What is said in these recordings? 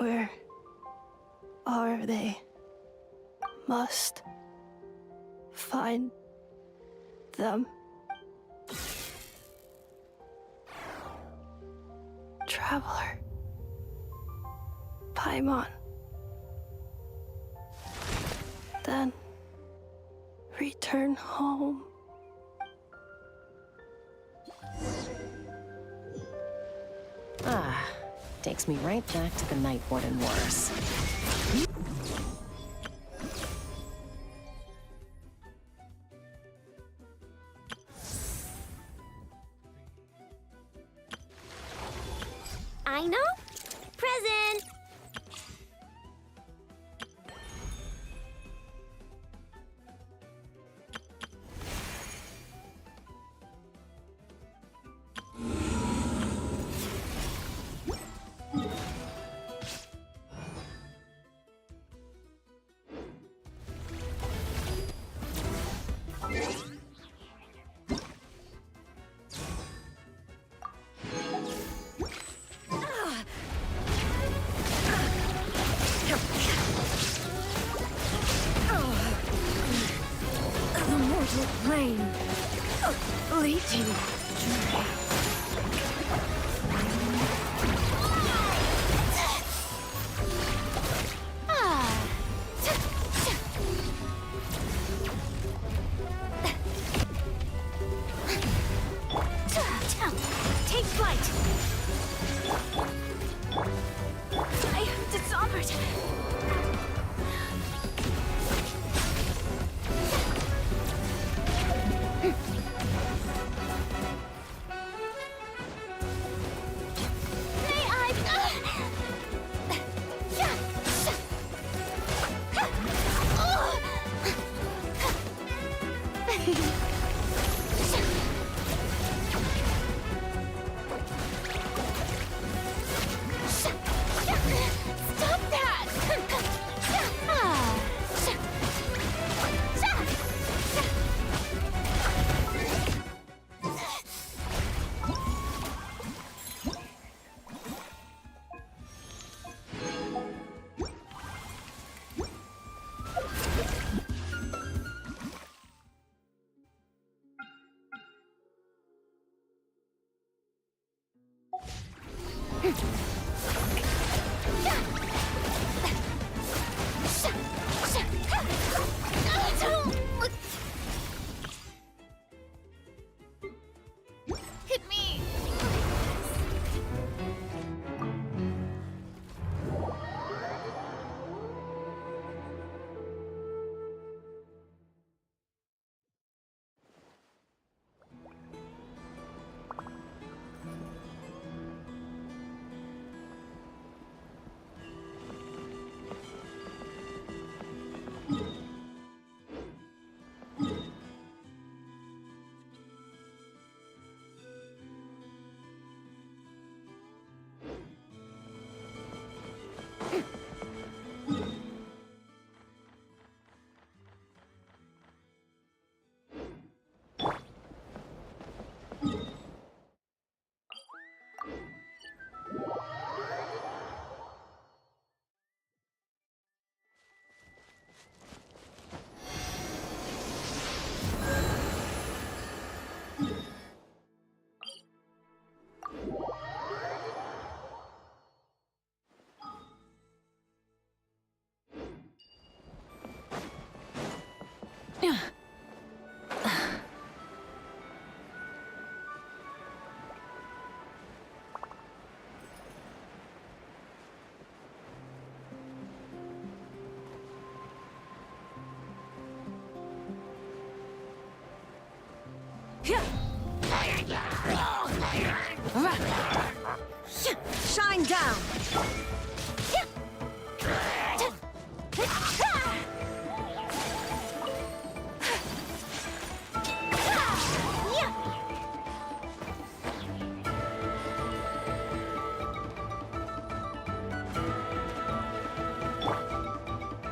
Where are they? Must find them. Traveler. Paimon. Then return home. Ah, takes me right back to the Night Warden Wars. I know. Present! The mortal plane leading. Take flight. I am dishonored. May I? Stop that! Hit me! Shine down!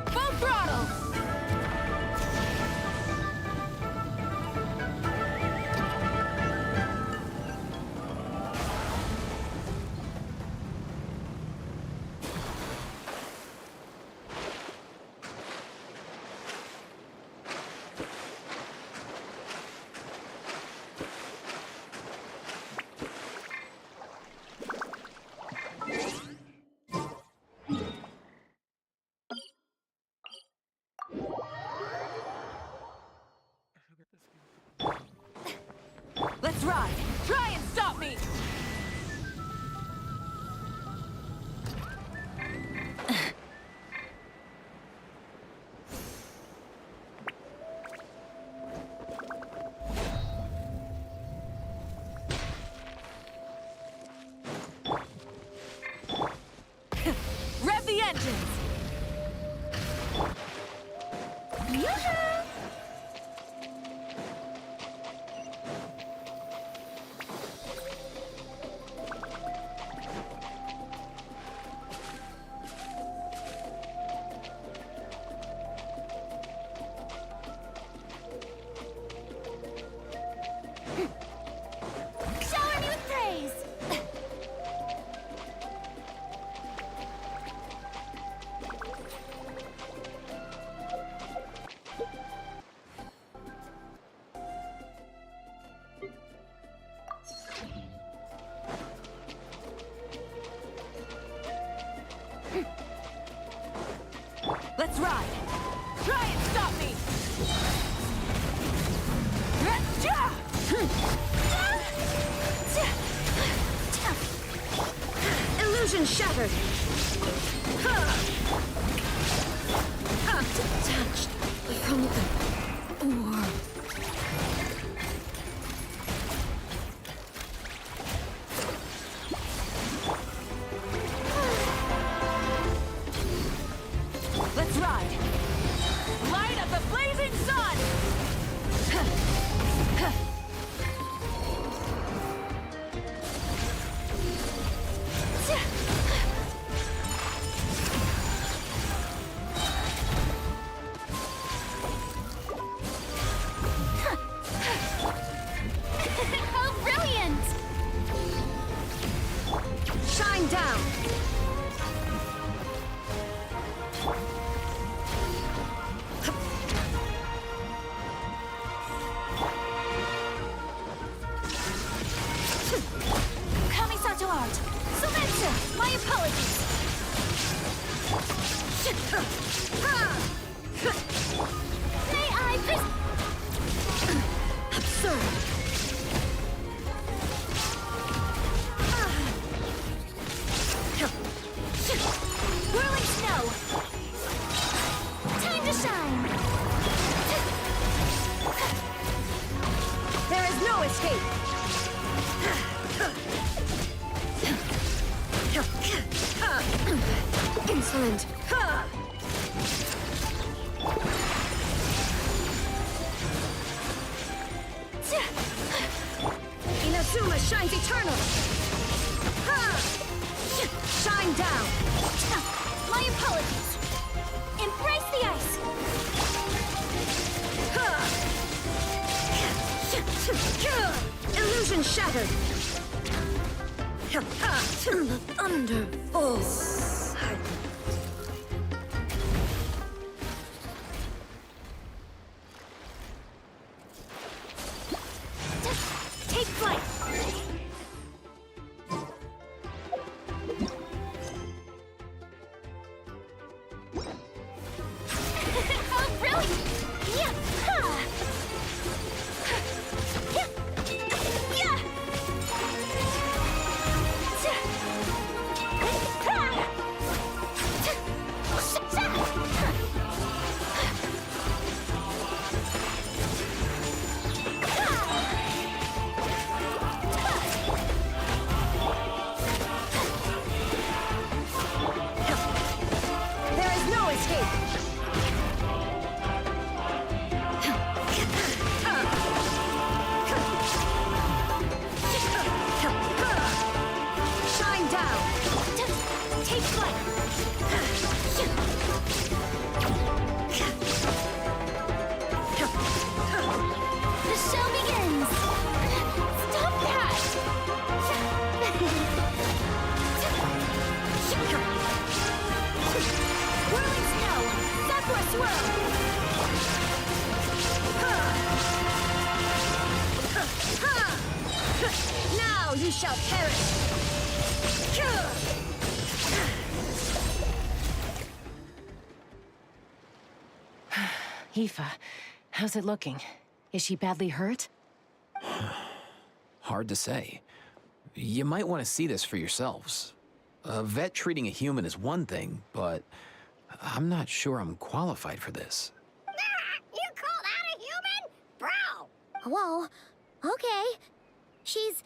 Full throttle! Illusion shattered! Detached from the orb. Let's ride! Light of the blazing sun! How brilliant! Shine down! Kamisato art! Sylvester! My apologies! May I absurd! Whirling snow! Time to shine! There is no escape! Insolent! Inazuma shines eternal! Shine down! My apologies! Embrace the ice! Illusion shattered! The thunder falls! Take flight! How brilliant! Yeah! Ha! Yeah! Yeah! There is no escape! Shine down! Take flight! The show begins! Stop that! Whirling snow! Sakura swirl! Now you shall perish! Aoife, how's it looking? Is she badly hurt? Hard to say. You might want to see this for yourselves. A vet treating a human is one thing, but I'm not sure I'm qualified for this. You call that a human? Bro! Whoa, okay. She's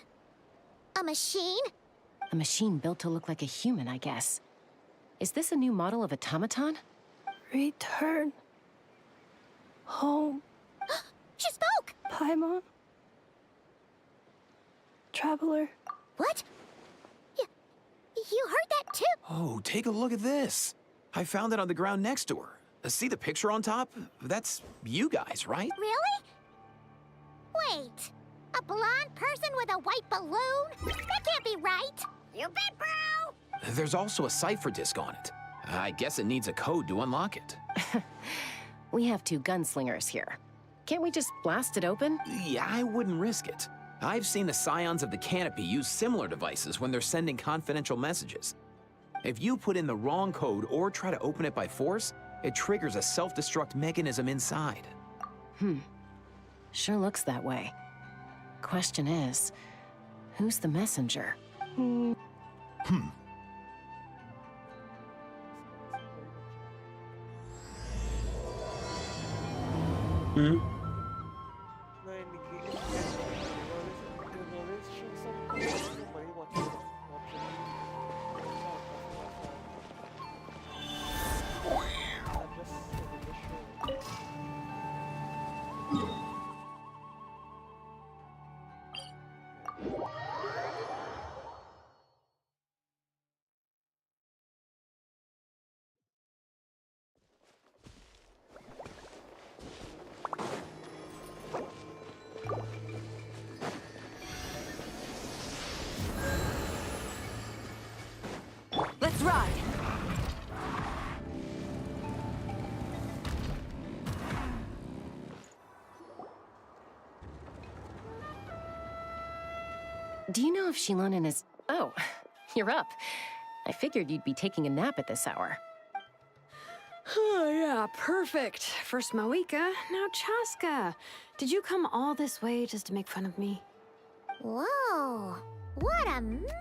a machine? A machine built to look like a human, I guess. Is this a new model of automaton? Return home, She spoke! Paimon. Traveler. What? You heard that too? Oh, take a look at this. I found it on the ground next to her. See the picture on top? That's you guys, right? Really? Wait, a blonde person with a white balloon? That can't be right. You bet, bro! There's also a cipher disk on it. I guess it needs a code to unlock it. We have two gunslingers here. Can't we just blast it open? Yeah, I wouldn't risk it. I've seen the Scions of the Canopy use similar devices when they're sending confidential messages. If you put in the wrong code or try to open it by force, it triggers a self-destruct mechanism inside. Sure looks that way. Question is, who's the messenger? Hmm? No indicating the knowledge shows somebody watching. Let's ride! Do you know if Shilonen is... Oh, you're up. I figured you'd be taking a nap at this hour. Oh, yeah, perfect. First Moika, now Chaska. Did you come all this way just to make fun of me? Whoa. What a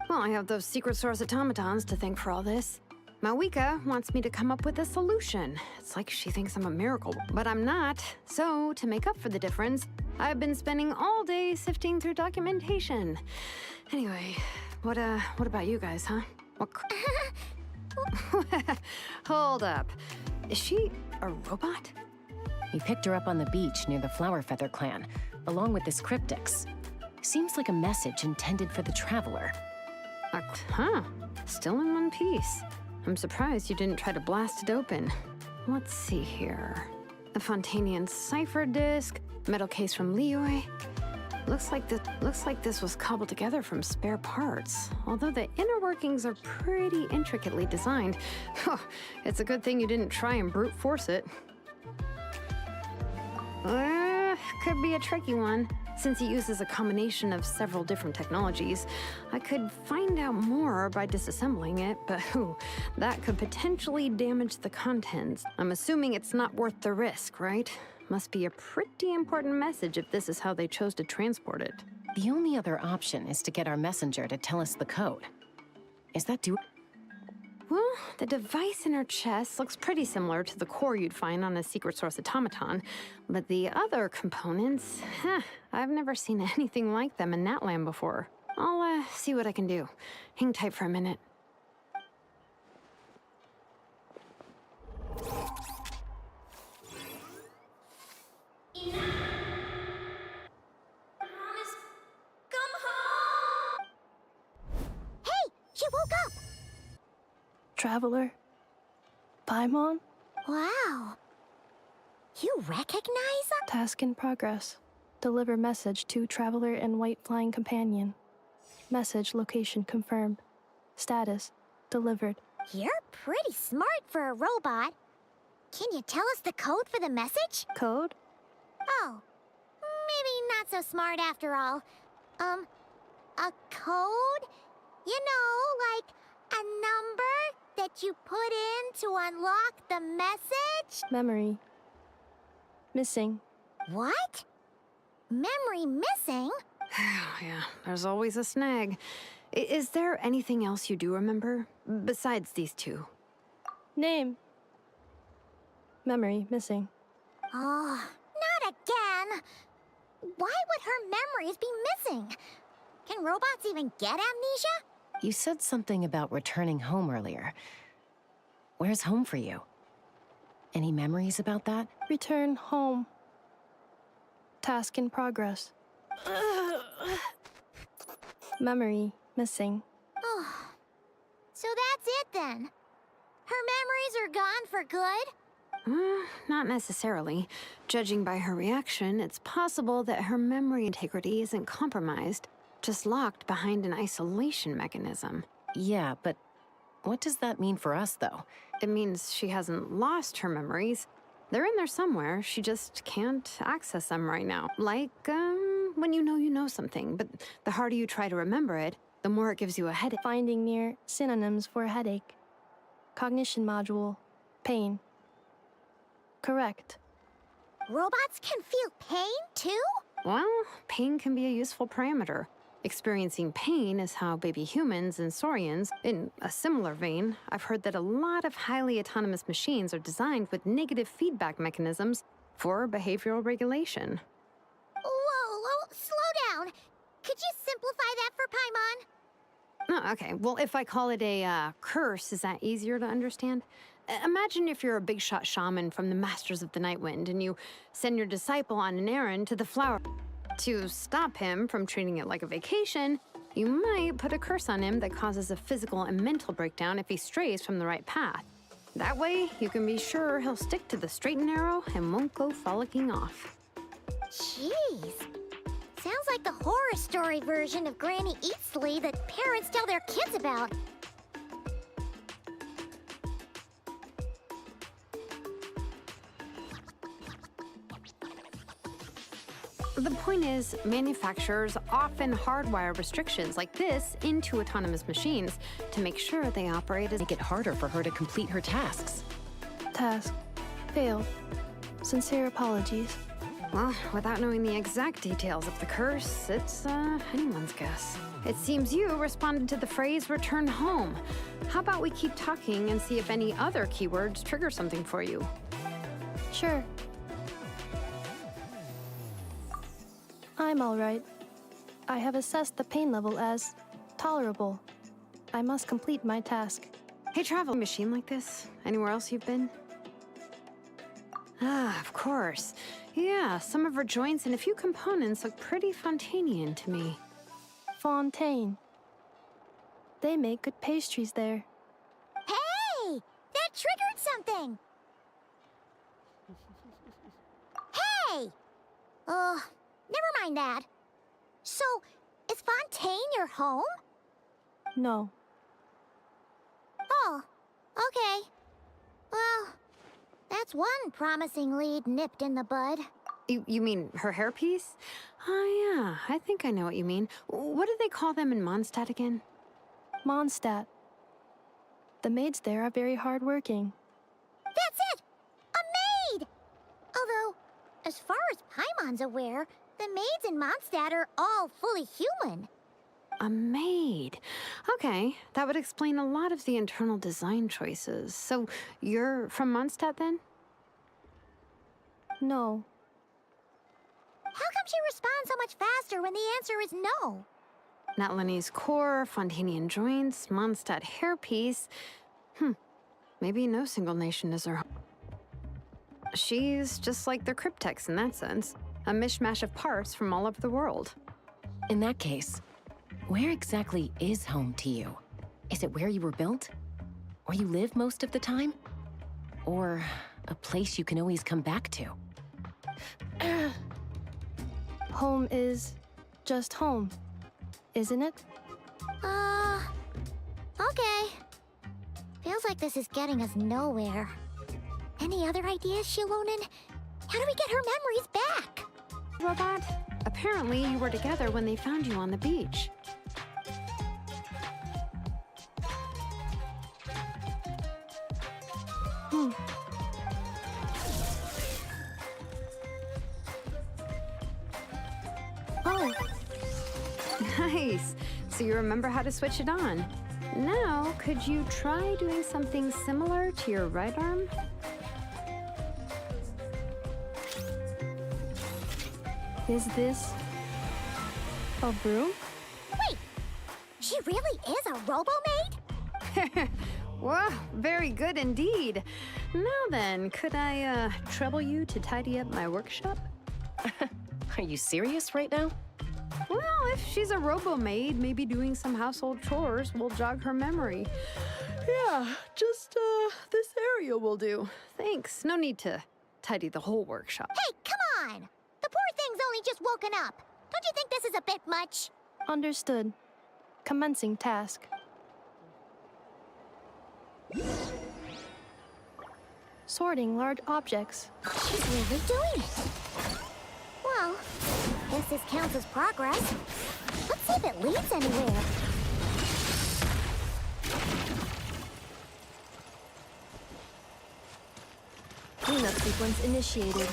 Well, I have those secret source automatons to thank for all this. Mawika wants me to come up with a solution. It's like she thinks I'm a miracle, but I'm not. So, to make up for the difference, I've been spending all day sifting through documentation. Anyway, what about you guys, huh? What Hold up. Is she a robot? We picked her up on the beach near the Flower Feather clan, along with this cryptix. Seems like a message intended for the Traveler. Huh. Still in one piece. I'm surprised you didn't try to blast it open. Let's see here. A Fontanian cipher disk, metal case from Liyue. Looks like this was cobbled together from spare parts. Although the inner workings are pretty intricately designed. It's a good thing you didn't try and brute force it. Could be a tricky one. Since it uses a combination of several different technologies, I could find out more by disassembling it, but that could potentially damage the contents. I'm assuming it's not worth the risk, right? Must be a pretty important message if this is how they chose to transport it. The only other option is to get our messenger to tell us the code. Is that doable? Well, the device in her chest looks pretty similar to the core you'd find on a secret source automaton, but the other components, I've never seen anything like them in that land before. I'll see what I can do. Hang tight for a minute. Hey! She woke up! Traveler? Paimon? Wow. You recognize her? Task in progress. Deliver message to Traveler and White Flying Companion. Message location confirmed. Status delivered. You're pretty smart for a robot. Can you tell us the code for the message? Code? Oh, maybe not so smart after all. A code? You know, like a number that you put in to unlock the message? Memory. Missing. What? Memory missing? Yeah, there's always a snag. Is there anything else you do remember? Besides these two? Name. Memory missing. Oh, not again. Why would her memories be missing? Can robots even get amnesia? You said something about returning home earlier. Where's home for you? Any memories about that? Return home. Task in progress. Memory missing. Oh, so that's it then. Her memories are gone for good? Not necessarily. Judging by her reaction, it's possible that her memory integrity isn't compromised, just locked behind an isolation mechanism. Yeah, but what does that mean for us, though? It means she hasn't lost her memories. They're in there somewhere, she just can't access them right now. Like, when you know something, but the harder you try to remember it, the more it gives you a headache. Finding near synonyms for headache. Cognition module. Pain. Correct. Robots can feel pain too? Well, pain can be a useful parameter. Experiencing pain is how baby humans and saurians, in a similar vein, I've heard that a lot of highly autonomous machines are designed with negative feedback mechanisms for behavioral regulation. Whoa, slow down. Could you simplify that for Paimon? Oh, okay. Well, if I call it a curse, is that easier to understand? Imagine if you're a big shot shaman from the Masters of the Night Wind and you send your disciple on an errand to the flower. To stop him from treating it like a vacation, you might put a curse on him that causes a physical and mental breakdown if he strays from the right path. That way, you can be sure he'll stick to the straight and narrow and won't go frolicking off. Jeez. Sounds like the horror story version of Granny Eatsley that parents tell their kids about. The point is, manufacturers often hardwire restrictions like this into autonomous machines to make sure they operate as... Make it harder for her to complete her tasks. Task failed. Sincere apologies. Well, without knowing the exact details of the curse, it's anyone's guess. It seems you responded to the phrase "return home." How about we keep talking and see if any other keywords trigger something for you? Sure. I'm all right. I have assessed the pain level as tolerable. I must complete my task. Hey, travel machine like this? Anywhere else you've been? Ah, of course. Yeah, some of her joints and a few components look pretty Fontanian to me. Fontaine. They make good pastries there. Hey! That triggered something! Hey! Never mind that. So, is Fontaine your home? No. Oh, okay. Well, that's one promising lead nipped in the bud. You mean her hairpiece? Oh, yeah, I think I know what you mean. What do they call them in Mondstadt again? Mondstadt. The maids there are very hardworking. That's it! A maid! Although, as far as Paimon's aware, the maids in Mondstadt are all fully human. A maid. Okay, that would explain a lot of the internal design choices. So, you're from Mondstadt then? No. How come she responds so much faster when the answer is no? Natlanese core, Fontanian joints, Mondstadt hairpiece. Maybe no single nation is her home. She's just like the Cryptex in that sense. A mishmash of parts from all over the world. In that case, where exactly is home to you? Is it where you were built? Where you live most of the time? Or a place you can always come back to? Home is just home, isn't it? Okay. Feels like this is getting us nowhere. Any other ideas, Shilonen? How do we get her memories back? Robot? Apparently you were together when they found you on the beach. Oh, Nice. So you remember how to switch it on. Now, could you try doing something similar to your right arm? is this a broom? Wait, she really is a robo-maid? Whoa, very good indeed. Now then, could I trouble you to tidy up my workshop? Are you serious right now? Well, if she's a robo-maid, maybe doing some household chores will jog her memory. Yeah, just this area will do. Thanks. No need to tidy the whole workshop. Hey, come on! The poor thing's only just woken up. Don't you think this is a bit much? Understood. Commencing task. Sorting large objects. She's really doing it. Well, guess this counts as progress. Let's see if it leads anywhere. Cleanup sequence initiated.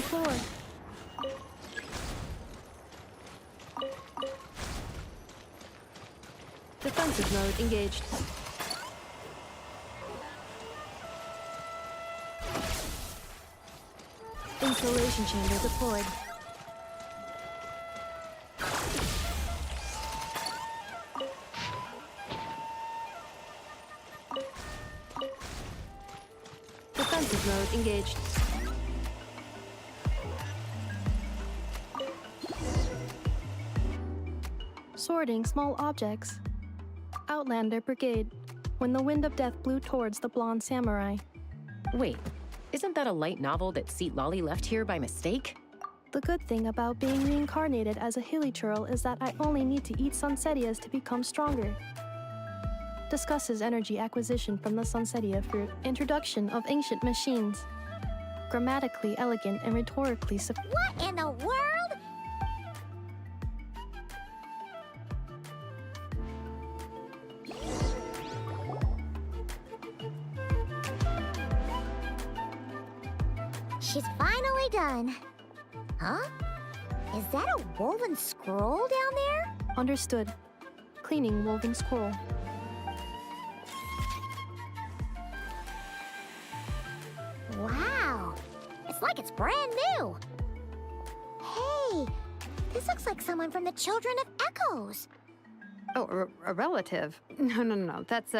floor. Defensive mode engaged. Insulation chamber deployed. Defensive mode engaged. Sorting small objects. Outlander Brigade. When the wind of death blew towards the blonde samurai. Wait, isn't that a light novel that Seat Lolly left here by mistake? The good thing about being reincarnated as a hilichurl is that I only need to eat Sunsettias to become stronger. Discusses energy acquisition from the Sunsettia fruit. Introduction of ancient machines. Grammatically elegant and rhetorically What in the world? She's finally done. Huh? Is that a woven scroll down there? Understood. Cleaning woven scroll. Wow. It's like it's brand new. Hey, this looks like someone from the Children of Echoes. Oh, a relative? No. That's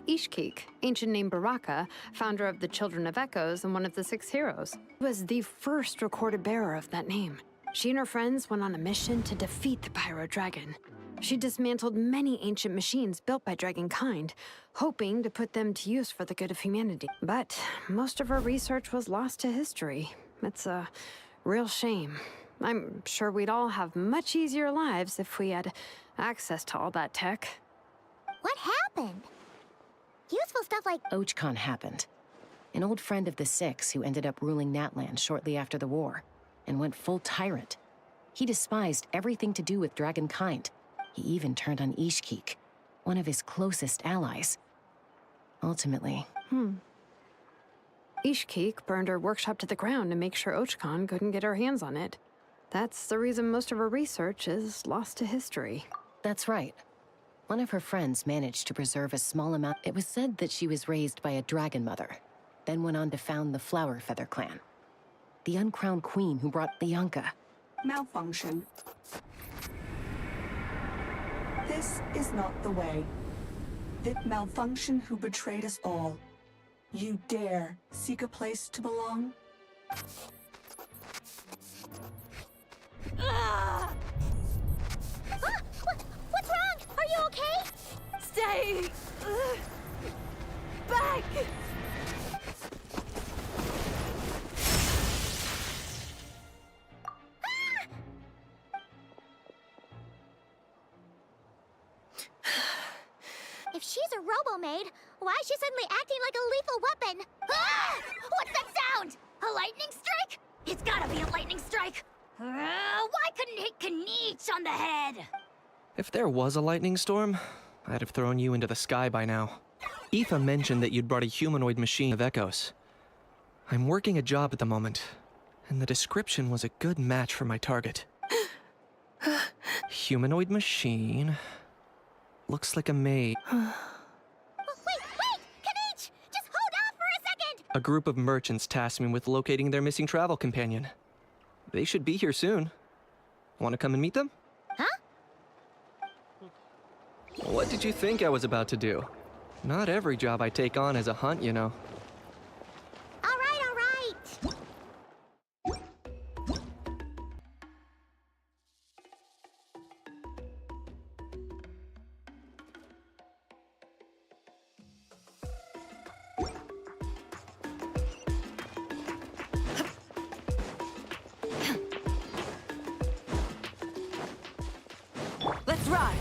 Ishkik, ancient name Baraka, founder of the Children of Echoes and one of the 6 heroes. She was the first recorded bearer of that name. She and her friends went on a mission to defeat the Pyro Dragon. She dismantled many ancient machines built by Dragonkind, hoping to put them to use for the good of humanity. But most of her research was lost to history. It's a real shame. I'm sure we'd all have much easier lives if we had access to all that tech. What happened? Useful stuff like Ochkon happened. An old friend of the 6 who ended up ruling Natland shortly after the war, and went full tyrant. He despised everything to do with Dragonkind. He even turned on Ishkik, one of his closest allies. Ultimately, Ishkik burned her workshop to the ground to make sure Ochkon couldn't get her hands on it. That's the reason most of her research is lost to history. that's right. One of her friends managed to preserve a small amount. It was said that she was raised by a dragon mother, then went on to found the Flower Feather clan. The uncrowned queen who brought Bianca. Malfunction. This is not the way. That malfunction who betrayed us all. You dare seek a place to belong? What's wrong? Are you okay? Stay back! If she's a robo-maid, why is she suddenly acting like a lethal weapon? Ah! What's that sound? A lightning strike? It's gotta be a lightning strike. Why couldn't it hit Kniech on the head? If there was a lightning storm, I'd have thrown you into the sky by now. Aoife mentioned that you'd brought a humanoid machine of echoes. I'm working a job at the moment, and the description was a good match for my target. Humanoid machine. Looks like a maid. Wait! Kniech! Just hold off for a second! A group of merchants tasked me with locating their missing travel companion. They should be here soon. Want to come and meet them? Huh? What did you think I was about to do? Not every job I take on is a hunt, you know. All right. Let's ride!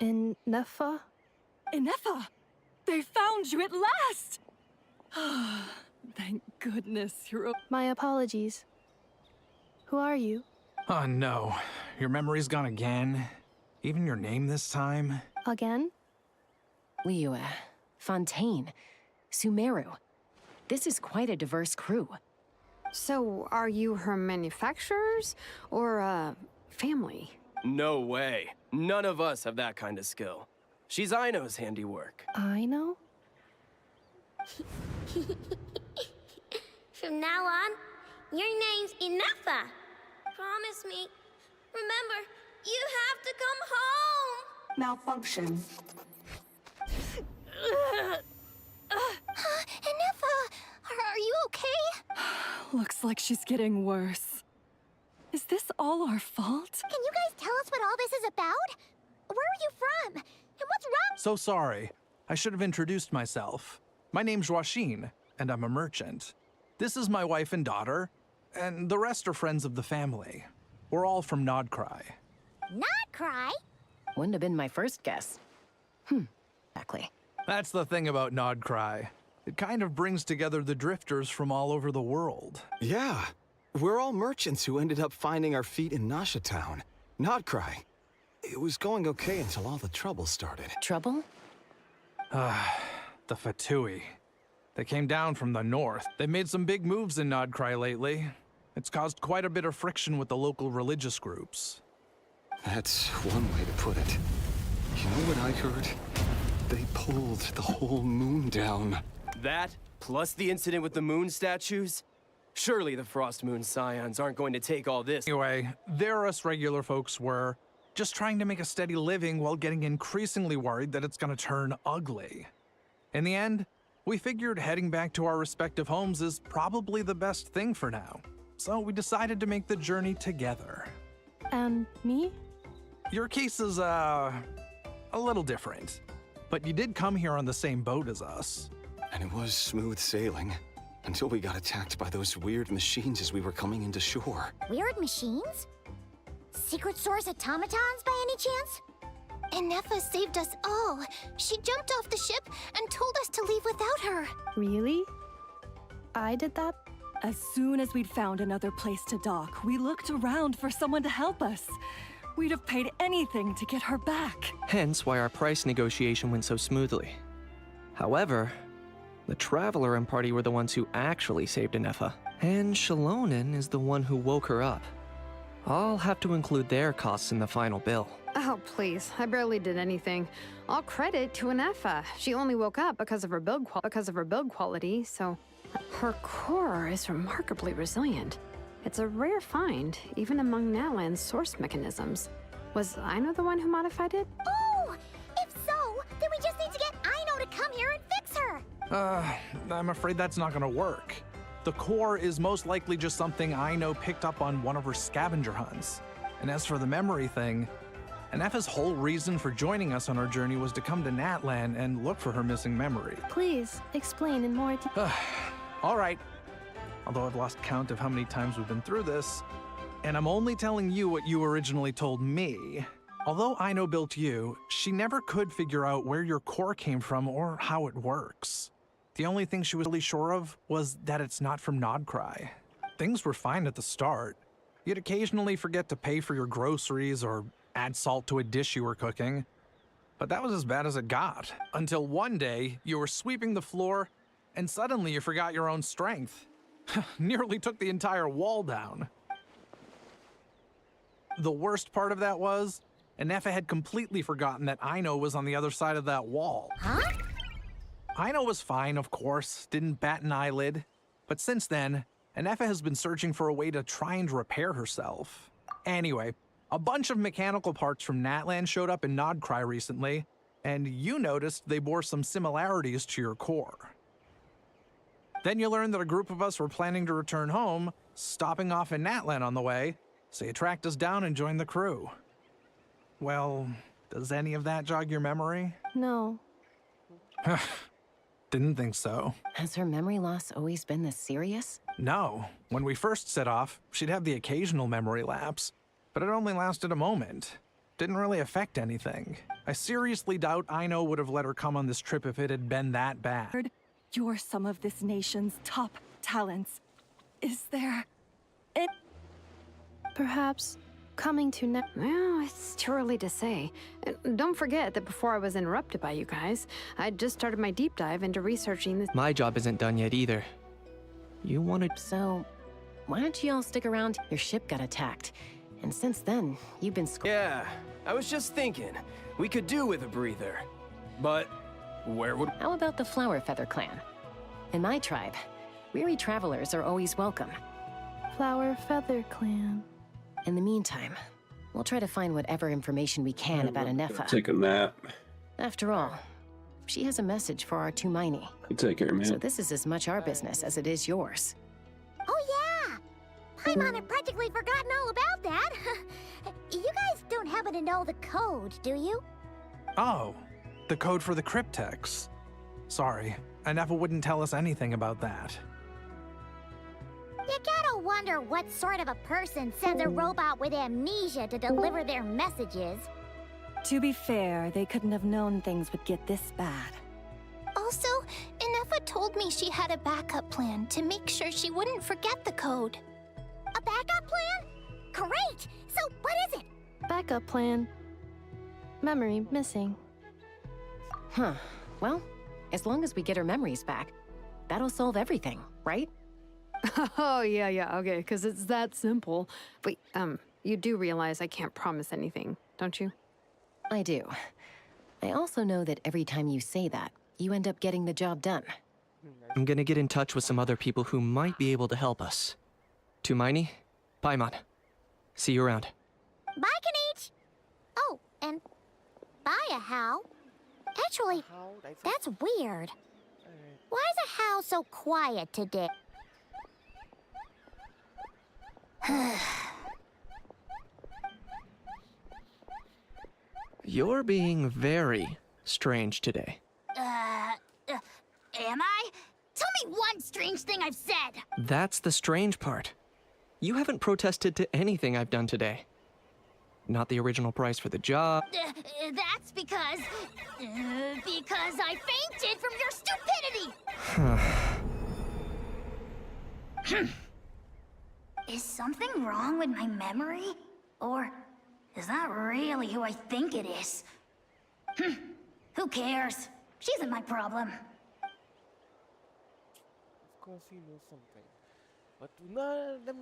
In Nefa? Inefa! They found you at last! Thank goodness you're My apologies. Who are you? Oh no, your memory's gone again? Even your name this time? Again? Liyue, Fontaine, Sumeru. This is quite a diverse crew. So, are you her manufacturers or family? No way. None of us have that kind of skill. She's Aino's handiwork. I know? From now on, your name's Inefa. Promise me. Remember, you have to come home. Malfunction. Inefa, are you okay? Looks like she's getting worse. Is this all our fault? Can you guys tell us what all this is about? Where are you from? And what's wrong? So sorry. I should have introduced myself. My name's Joachim, and I'm a merchant. This is my wife and daughter, and the rest are friends of the family. We're all from Nodcry. Not cry. Wouldn't have been my first guess. Exactly. That's the thing about Nodcry. It kind of brings together the drifters from all over the world. Yeah, we're all merchants who ended up finding our feet in Nasha Town. Nodcry. It was going okay until all the trouble started. Trouble? The Fatui. They came down from the north. They made some big moves in Nodcry lately. It's caused quite a bit of friction with the local religious groups. That's one way to put it. You know what I heard? They pulled the whole moon down. That, plus the incident with the moon statues? Surely the Frost Moon Scions aren't going to take all this. Anyway, there us regular folks were, just trying to make a steady living while getting increasingly worried that it's gonna turn ugly. In the end, we figured heading back to our respective homes is probably the best thing for now. So we decided to make the journey together. And me? Your case is, a little different. But you did come here on the same boat as us. And it was smooth sailing. Until we got attacked by those weird machines as we were coming into shore. Weird machines? Secret Source automatons by any chance? Inefa saved us all. She jumped off the ship and told us to leave without her. Really? I did that? As soon as we'd found another place to dock, we looked around for someone to help us. We'd have paid anything to get her back. Hence why our price negotiation went so smoothly. However, the Traveler and party were the ones who actually saved Inefa, and Shalonen is the one who woke her up. I'll have to include their costs in the final bill. Oh, please. I barely did anything. All credit to Inefa. She only woke up because of her build quality, so her core is remarkably resilient. It's a rare find, even among Nalan's source mechanisms. Was Aino the one who modified it? Oh! If so, then we just need to get Aino to come here and fix her! I'm afraid that's not gonna work. The core is most likely just something Aino picked up on one of her scavenger hunts. And as for the memory thing, Inefa's whole reason for joining us on our journey was to come to Natlan and look for her missing memory. Please, explain in more detail. All right. Although I've lost count of how many times we've been through this, and I'm only telling you what you originally told me. Although Aino built you, she never could figure out where your core came from or how it works. The only thing she was really sure of was that it's not from Nodcry. Things were fine at the start. You'd occasionally forget to pay for your groceries or add salt to a dish you were cooking. But that was as bad as it got. Until one day, you were sweeping the floor, and suddenly you forgot your own strength. Nearly took the entire wall down. The worst part of that was, Inefa had completely forgotten that Aino was on the other side of that wall. Huh? Aino was fine, of course, didn't bat an eyelid. But since then, Inefa has been searching for a way to try and repair herself. Anyway, a bunch of mechanical parts from Natlan showed up in Nodcry recently, and you noticed they bore some similarities to your core. Then you learned that a group of us were planning to return home, stopping off in Natlan on the way, so you tracked us down and joined the crew. Well, does any of that jog your memory? No. Didn't think so. Has her memory loss always been this serious? No. When we first set off, she'd have the occasional memory lapse, but it only lasted a moment. didn't really affect anything. I seriously doubt Aino would have let her come on this trip if it had been that bad. You're some of this nation's top talents. Is there... Perhaps coming to Well, it's too early to say. And don't forget that before I was interrupted by you guys, I'd just started my deep dive into researching this. My job isn't done yet either. You wanted... So, why don't you all stick around? Your ship got attacked. And since then, you've been Yeah, I was just thinking. We could do with a breather. But where would... How about the Flower Feather Clan? In my tribe, weary travelers are always welcome. Flower Feather Clan. In the meantime, we'll try to find whatever information we can about Anefa. Take a nap. After all, she has a message for our Tumaini. You take care, man. So this is as much our business as it is yours. Oh yeah! Paimon had practically forgotten all about that. You guys don't happen to know the code, do you? Oh, the code for the cryptex. Sorry, Anefa wouldn't tell us anything about that. You gotta wonder what sort of a person sends a robot with amnesia to deliver their messages. To be fair, they couldn't have known things would get this bad. Also, Anefa told me she had a backup plan to make sure she wouldn't forget the code. A backup plan? Great! So what is it? Backup plan. Memory missing. Huh. Well, as long as we get her memories back, that'll solve everything, right? Oh, yeah, okay, because it's that simple. But, you do realize I can't promise anything, don't you? I do. I also know that every time you say that, you end up getting the job done. I'm gonna get in touch with some other people who might be able to help us. Tumaini, Paimon. See you around. Bye, Kanich! Oh, and bye, How. Actually, that's weird. Why is a How so quiet today? You're being very strange today. Am I? Tell me one strange thing I've said! That's the strange part. You haven't protested to anything I've done today. Not the original price for the job. That's because I fainted from your stupidity! Is something wrong with my memory? Or is that really who I think it is? Who cares? She isn't my problem. Of course he knows something. But no, The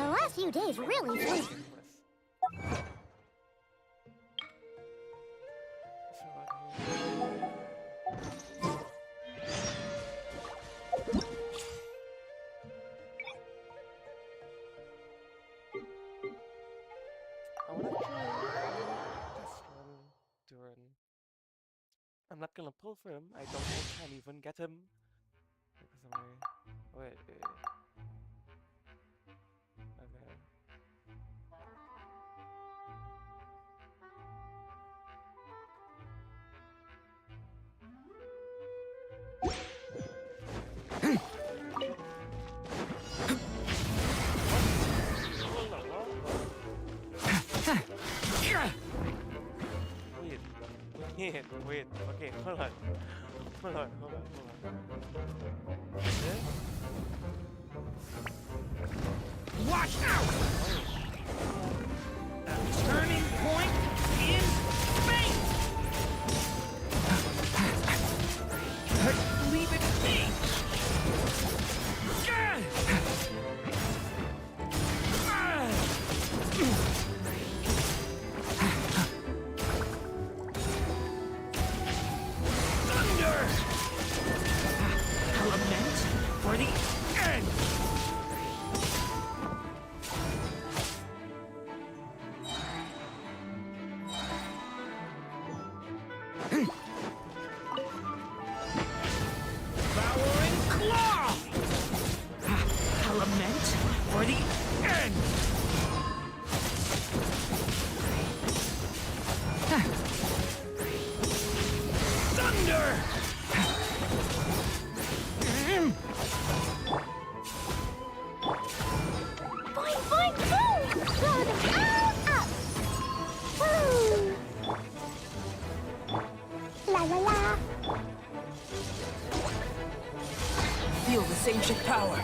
last few days really flew. I wanna try this one to run. I'm not gonna pull for him. I don't think I can even get him. Because I'm wait. Okay. Wait. Okay, hold on. Watch out! A turning point in fate! Leave it to me! Thunder! Lament for the end! Devouring claw! A lament for the end! Thunder! Fine, move! Run out! Up! power.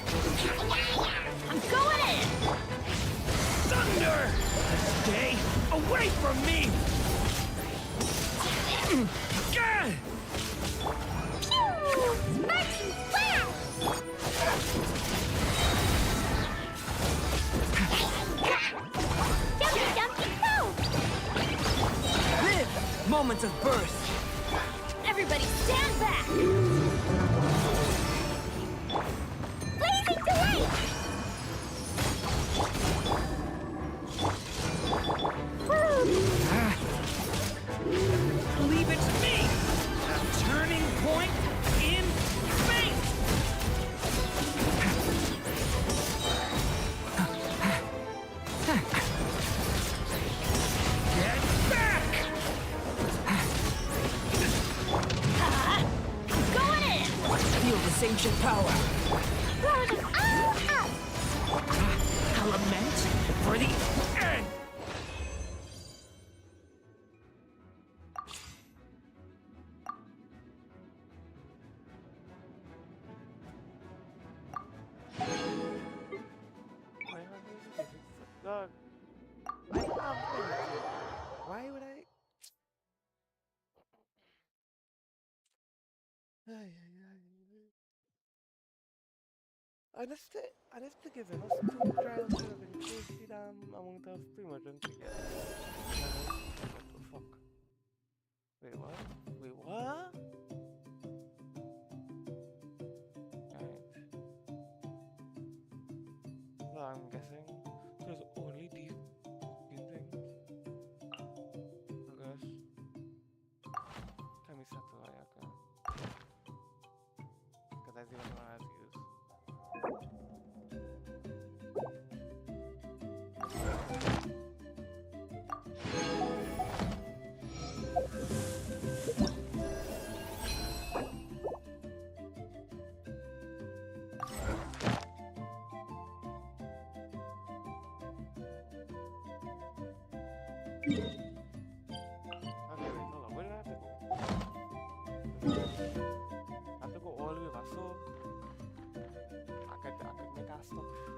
I'm going in! Thunder! Stay away from me! Gah! Sparky blast! Jumpy Dumpy Go! Live! Moments of birth! Everybody stand back! Blazing Delight! Believe it's me! A turning point in fate! Get back! Going in! Feel this ancient power! Blow them all up! Element for the end! Dog. I have energy. Why would I? Honestly given us two trials should have been crazy damn amount of primogeniture together. What the fuck? Wait, what? Wait, what? Alright. So I'm guessing there's only these things. I guess. Can we set the Ayaka? Because that's the only one I have to use. Okay, wait, hold on. Where do I have to go? I have to go all the way back, so I could make a stop here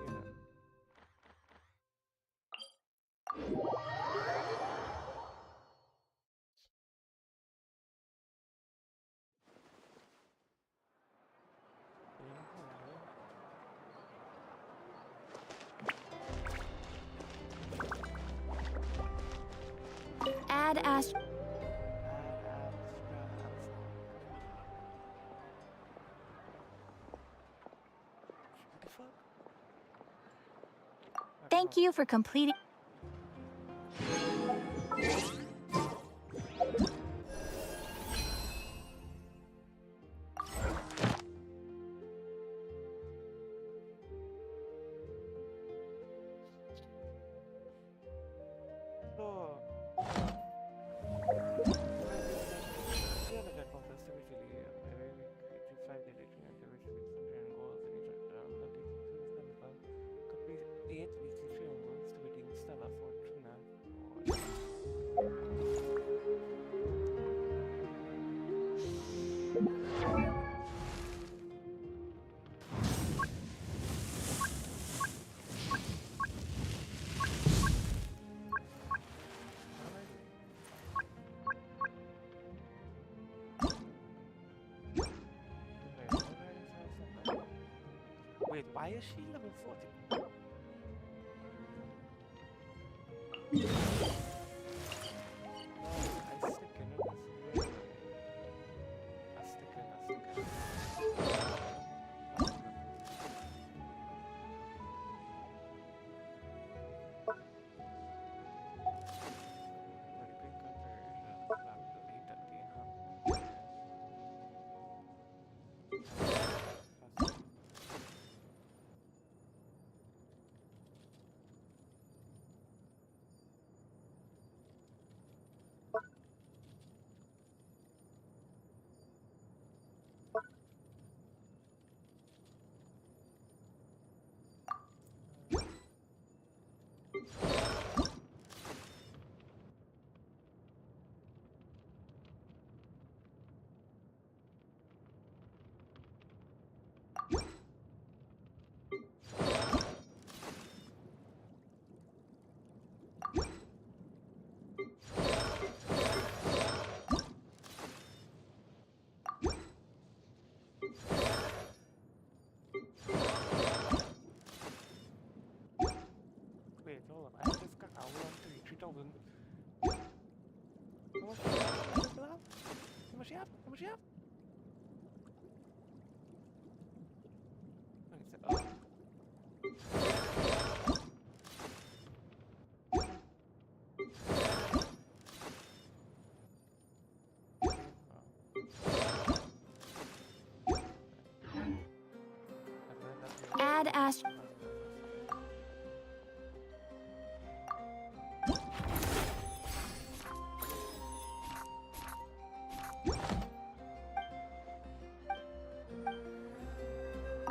then. Add Ash. Thank you for completing. So, yeah, the jet contest usually very creative 5-day dating activities with some triangles and each other. The dating series complete 8 weekly triangles to redeem Stella Fortuna. Wait, why is she level 40? I stick in it. I stick in. siap.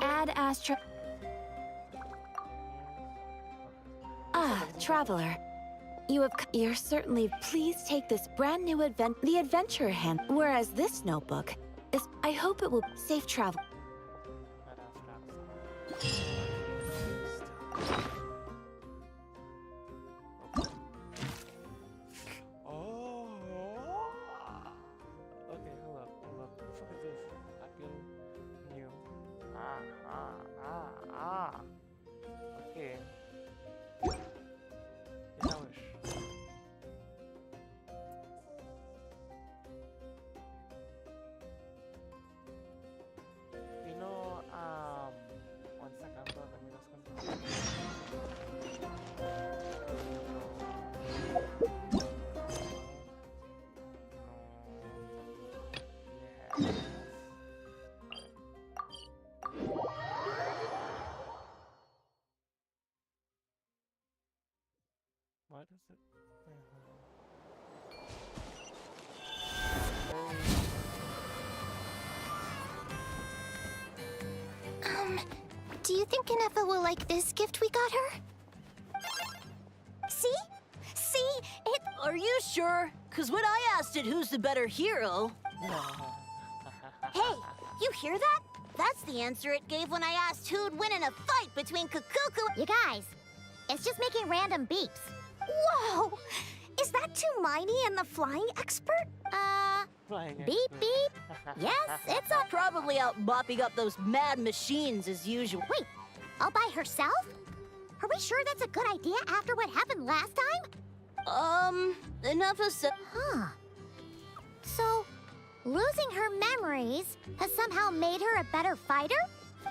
Add Astra. Ah, traveler. You're certainly. Please take this brand new the adventure hand. Whereas this notebook is. I hope it will safe travel. Oh. Okay, hold up. Let's look at this. Appeal new. Okay. Establish. You know, one second, let me just confirm. Yes. What is it? Do you think Inefa will like this gift we got her? See? It. Are you sure? Because when I asked it who's the better hero. Hey, you hear that? That's the answer it gave when I asked who'd win in a fight between Kukuku. You guys, it's just making random beeps. Whoa! Is that Tumaini and the flying expert? Beep beep. Yes, it's a. Probably out mopping up those mad machines as usual. Wait, all by herself? Are we sure that's a good idea after what happened last time? Enough of said. Huh. So, losing her memories has somehow made her a better fighter?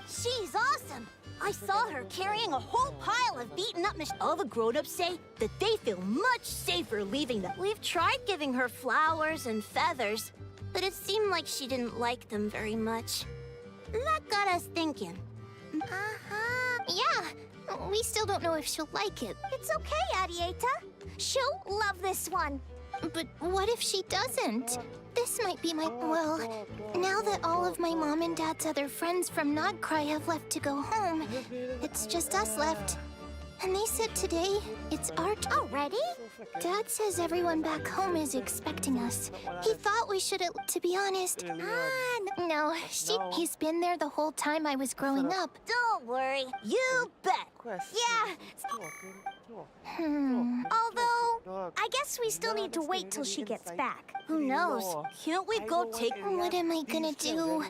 She's awesome! I saw her carrying a whole pile of beaten up machines. All the grown-ups say that they feel much safer leaving them. We've tried giving her flowers and feathers, but it seemed like she didn't like them very much. That got us thinking. Yeah, we still don't know if she'll like it. It's okay, Arieta. She'll love this one. But what if she doesn't? This might be my... Well, now that all of my mom and dad's other friends from Nodcry have left to go home, it's just us left. And they said today it's our turn. Already? Dad says everyone back home is expecting us. He thought we should, to be honest. No, he's been there the whole time I was growing up. Don't worry, you bet. Yeah. Although, I guess we still need to wait till she gets back. Who knows? Can't we go take... What am I gonna do?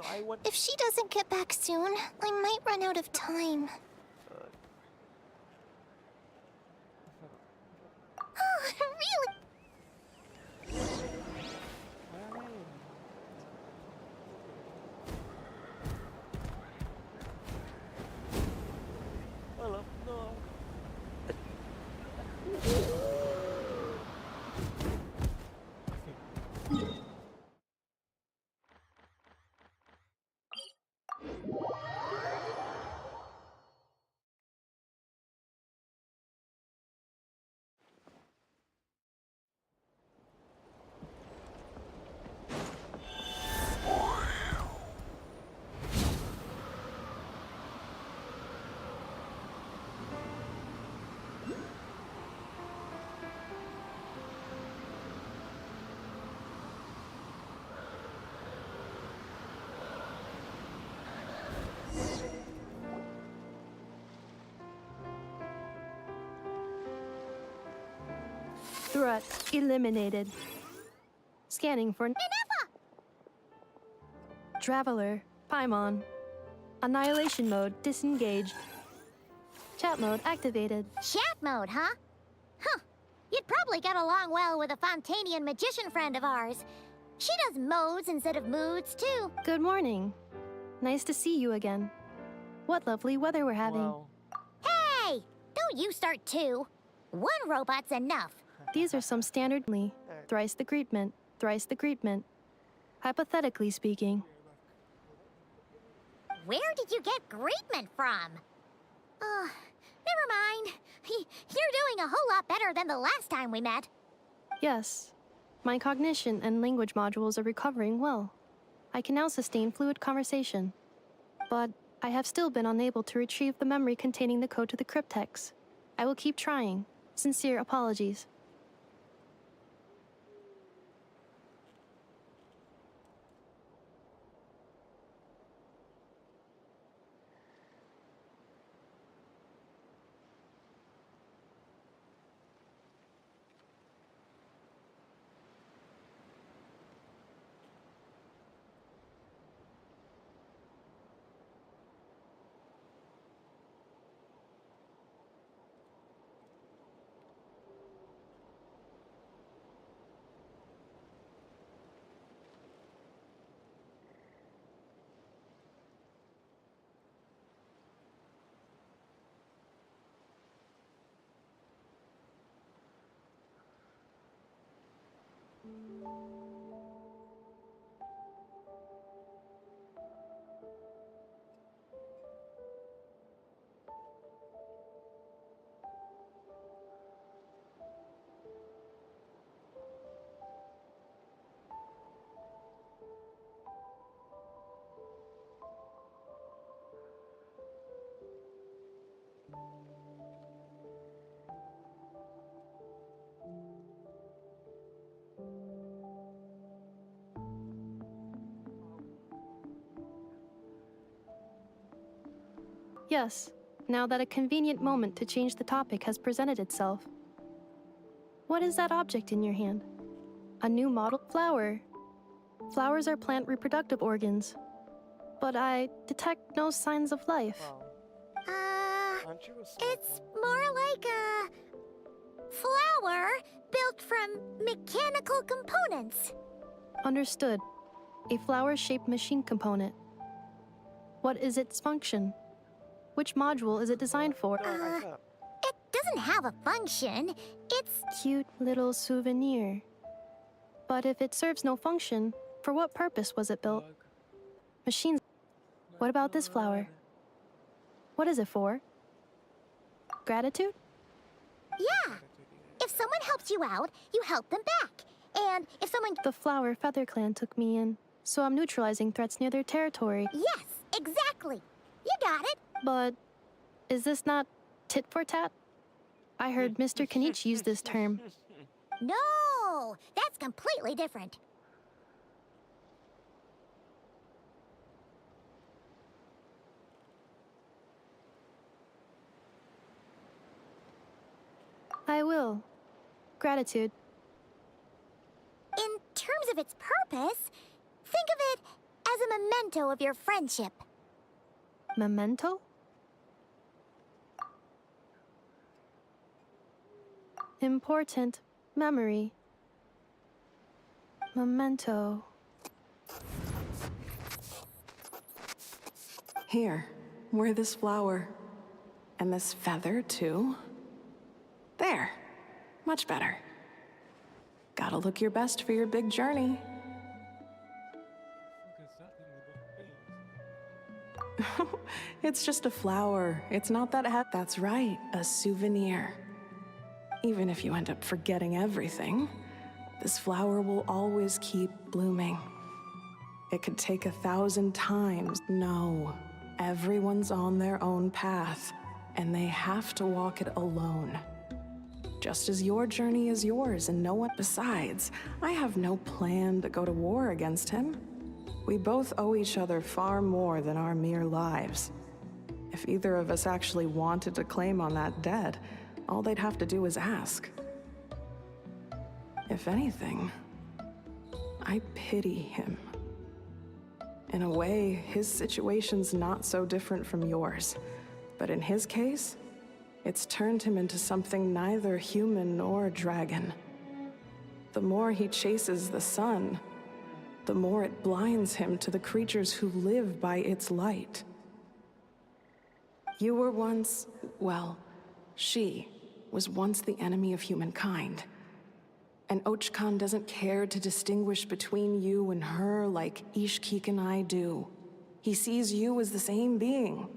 If she doesn't get back soon, I might run out of time. Oh, really? Threat eliminated. Scanning for Minerva! Traveler, Paimon. Annihilation mode disengaged. Chat mode activated. Chat mode, huh? Huh. You'd probably get along well with a Fontanian magician friend of ours. She does modes instead of moods, too. Good morning. Nice to see you again. What lovely weather we're having. Wow. Hey! Don't you start, too. One robot's enough. These are some standard thrice the greetment, thrice the greetment. Hypothetically speaking. Where did you get greetment from? Never mind. You're doing a whole lot better than the last time we met. Yes. My cognition and language modules are recovering well. I can now sustain fluid conversation. But I have still been unable to retrieve the memory containing the code to the cryptex. I will keep trying. Sincere apologies. Yes, now that a convenient moment to change the topic has presented itself. What is that object in your hand? A new model flower. Flowers are plant reproductive organs. But I detect no signs of life. Aren't you a smart It's more like a flower built from mechanical components. Understood. A flower-shaped machine component. What is its function? Which module is it designed for? It doesn't have a function. It's Cute little souvenir. But if it serves no function, for what purpose was it built? Machines. What about this flower? What is it for? Gratitude? yeah. If someone helps you out, you help them back. And if someone The flower Feather Clan took me in, so I'm neutralizing threats near their territory. Yes, exactly. You got it. But is this not tit for tat? I heard Mr. Kenichi use this term. No, that's completely different. I will. Gratitude. In terms of its purpose, think of it as a memento of your friendship. Memento? Important memory. Memento. Here, wear this flower. And this feather, too. There. Much better. Gotta look your best for your big journey. It's just a flower. It's not that That's right, a souvenir. Even if you end up forgetting everything, this flower will always keep blooming. It could take 1,000 times. No, everyone's on their own path, and they have to walk it alone. Just as your journey is yours and no one besides, I have no plan to go to war against him. We both owe each other far more than our mere lives. If either of us actually wanted to claim on that debt, all they'd have to do is ask. If anything, I pity him. In a way, his situation's not so different from yours. But in his case, it's turned him into something neither human nor dragon. The more he chases the sun, the more it blinds him to the creatures who live by its light. You were once, well, she was once the enemy of humankind. And Ochkan doesn't care to distinguish between you and her like Ishkik and I do. He sees you as the same being.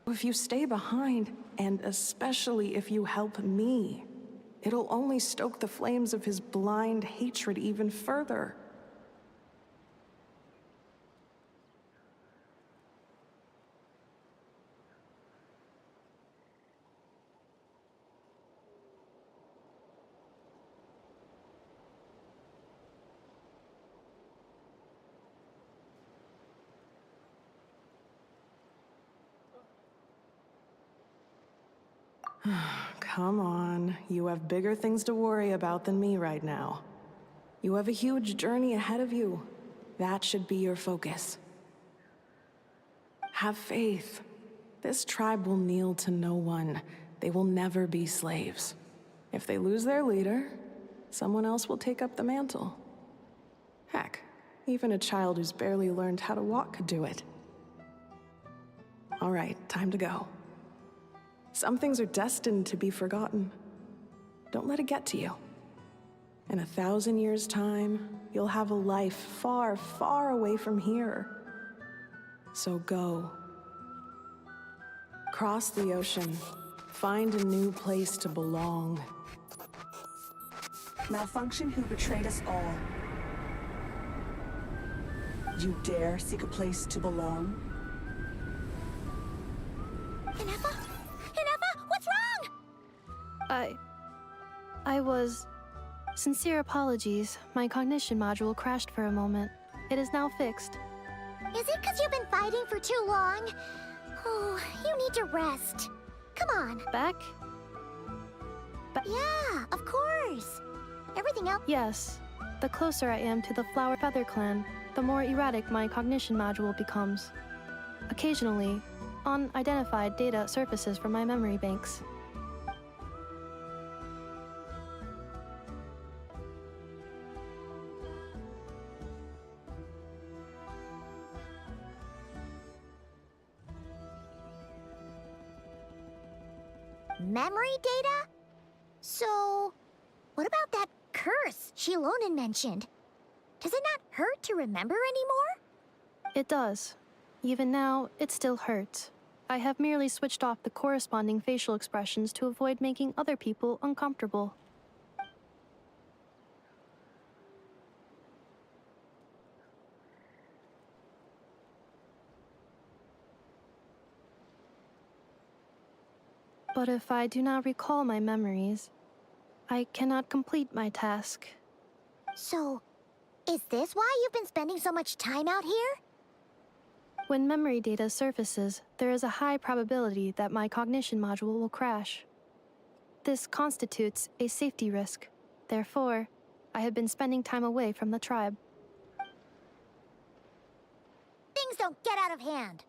If you stay behind, and especially if you help me, it'll only stoke the flames of his blind hatred even further. Come on, you have bigger things to worry about than me right now. You have a huge journey ahead of you. That should be your focus. Have faith. This tribe will kneel to no one. They will never be slaves. If they lose their leader, someone else will take up the mantle. Heck, even a child who's barely learned how to walk could do it. All right, time to go. Some things are destined to be forgotten. Don't let it get to you. In 1,000 years' time, you'll have a life far, far away from here. So go. Cross the ocean. Find a new place to belong. Malfunction who betrayed us all. You dare seek a place to belong? Inefa? Inefa, what's wrong? I was... Sincere apologies. My cognition module crashed for a moment. It is now fixed. Is it because you've been fighting for too long? Oh, you need to rest. Come on. Back? Yeah, of course. Everything else... Yes. The closer I am to the Flower Feather Clan, the more erratic my cognition module becomes. Occasionally, unidentified data surfaces from my memory banks. Memory data? So, what about that curse Shilonen mentioned? Does it not hurt to remember anymore? It does. Even now, it still hurts. I have merely switched off the corresponding facial expressions to avoid making other people uncomfortable. But if I do not recall my memories, I cannot complete my task. So, is this why you've been spending so much time out here? When memory data surfaces, there is a high probability that my cognition module will crash. This constitutes a safety risk. Therefore, I have been spending time away from the tribe. Things don't get out of hand.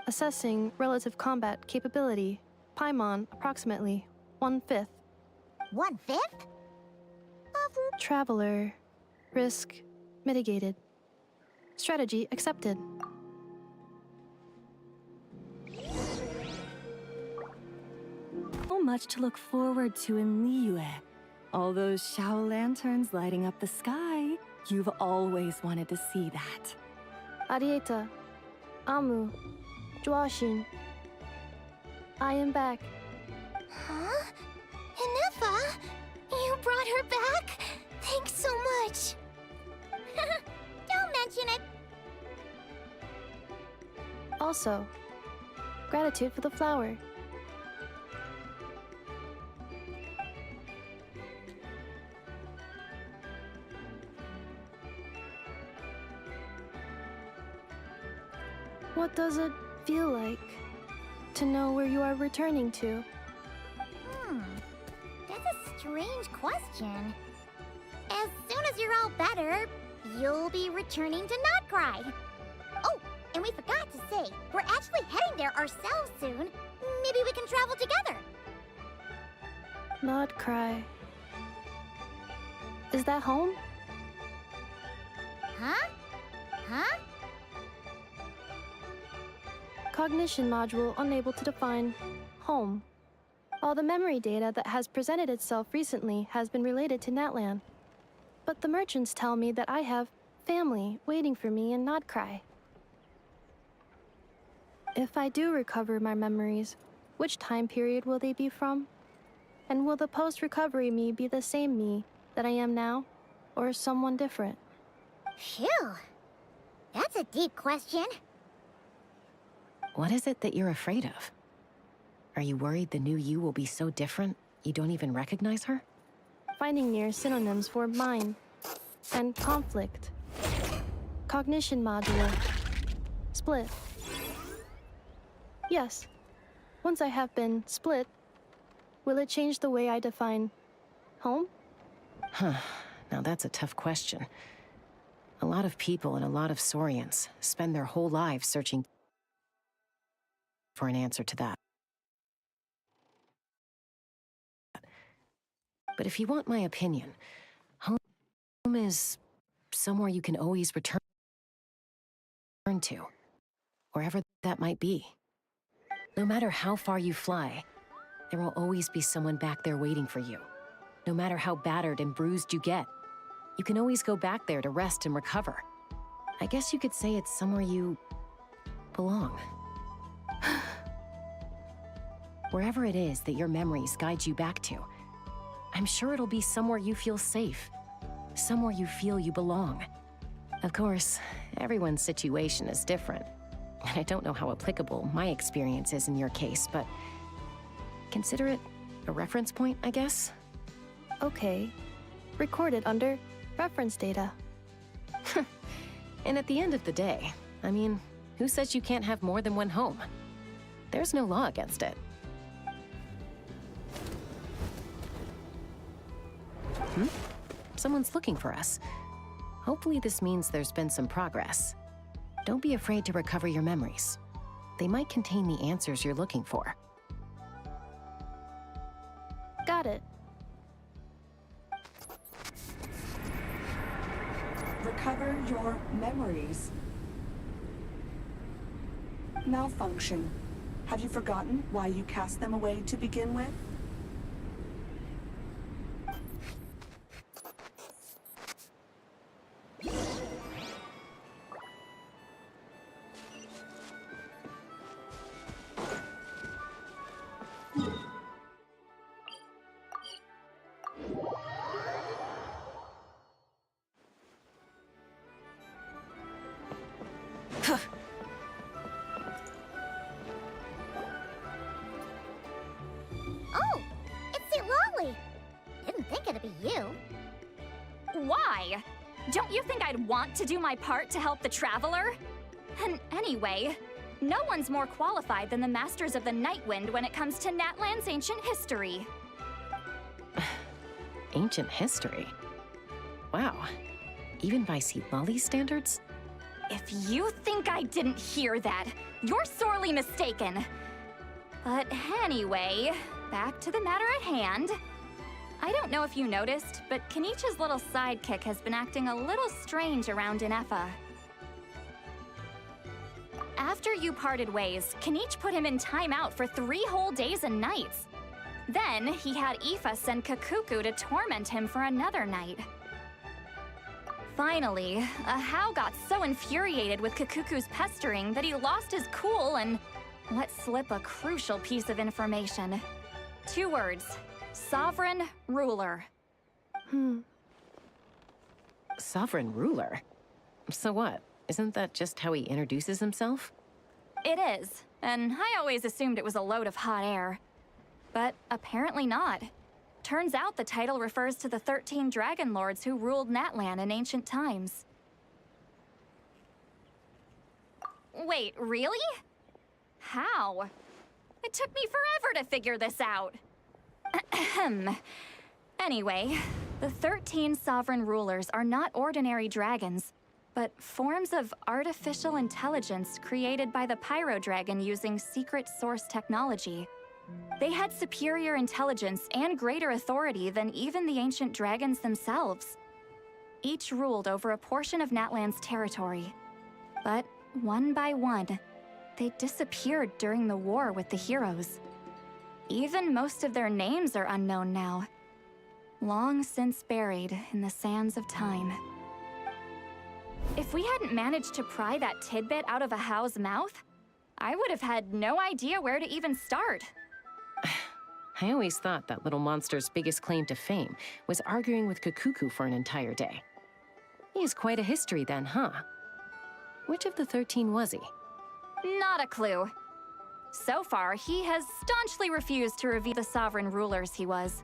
Assessing relative combat capability. Paimon, approximately 1/5. 1/5? Traveler. Risk mitigated. Strategy accepted. So much to look forward to in Liyue. All those Shao lanterns lighting up the sky. You've always wanted to see that. Arieta. Amu. Joashin. I am back. Huh? Inefa? You brought her back? Thanks so much. Don't mention it. Also, gratitude for the flower. What does it feel like to know where you are returning to? That's a strange question. As soon as you're all better, you'll be returning to Not Cry. Oh, and we forgot to say, we're actually heading there ourselves soon. maybe we can travel together. Nod cry. Is that home? Huh? Huh? Cognition module unable to define home. All the memory data that has presented itself recently has been related to Natlan. But the merchants tell me that I have family waiting for me in Nodcry. If I do recover my memories, which time period will they be from? And will the post-recovery me be the same me that I am now, or someone different? Phew. That's a deep question. What is it that you're afraid of? Are you worried the new you will be so different you don't even recognize her? Finding near synonyms for mind and conflict. Cognition module. Split. Yes. Once I have been split, will it change the way I define home? Huh. Now that's a tough question. A lot of people and a lot of Saurians spend their whole lives searching for an answer to that. But if you want my opinion, home is somewhere you can always return to, wherever that might be. No matter how far you fly, there will always be someone back there waiting for you. No matter how battered and bruised you get, you can always go back there to rest and recover. I guess you could say it's somewhere you belong. Wherever it is that your memories guide you back to, I'm sure it'll be somewhere you feel safe, somewhere you feel you belong. Of course, everyone's situation is different, and I don't know how applicable my experience is in your case, but consider it a reference point, I guess? Okay. Recorded under reference data. And at the end of the day, I mean, who says you can't have more than one home? There's no law against it. Someone's looking for us. Hopefully this means there's been some progress. Don't be afraid to recover your memories. They might contain the answers you're looking for. Got it. Recover your memories. Malfunction. Have you forgotten why you cast them away to begin with? Oh, it's Lolly. Didn't think it'd be you. Why? Don't you think I'd want to do my part to help the Traveler? And anyway, no one's more qualified than the Masters of the Nightwind when it comes to Natlan's ancient history. Ancient history? Wow. Even by Lolly's standards? If you think I didn't hear that, you're sorely mistaken. But anyway, back to the matter at hand. I don't know if you noticed, but Kenichi's little sidekick has been acting a little strange around Inefa. After you parted ways, Kenichi put him in timeout for 3 whole days and nights. Then, he had Aoife send Kakuku to torment him for another night. Finally, Ahau got so infuriated with Kakuku's pestering that he lost his cool and let slip a crucial piece of information. 2 words. Sovereign Ruler. Sovereign Ruler? So what? Isn't that just how he introduces himself? It is, and I always assumed it was a load of hot air. But apparently not. Turns out the title refers to the 13 Dragon Lords who ruled Natlan in ancient times. Wait, really? How? It took me forever to figure this out. Anyway, the 13 sovereign rulers are not ordinary dragons, but forms of artificial intelligence created by the Pyro Dragon using secret source technology. They had superior intelligence and greater authority than even the ancient dragons themselves. Each ruled over a portion of Natlan's territory. But one by one, they disappeared during the war with the heroes. Even most of their names are unknown now, long since buried in the sands of time. If we hadn't managed to pry that tidbit out of a How's mouth, I would have had no idea where to even start. I always thought that little monster's biggest claim to fame was arguing with Kakuku for an entire day. He has quite a history then, huh? Which of the 13 was he? Not a clue. So far, he has staunchly refused to reveal the sovereign rulers he was.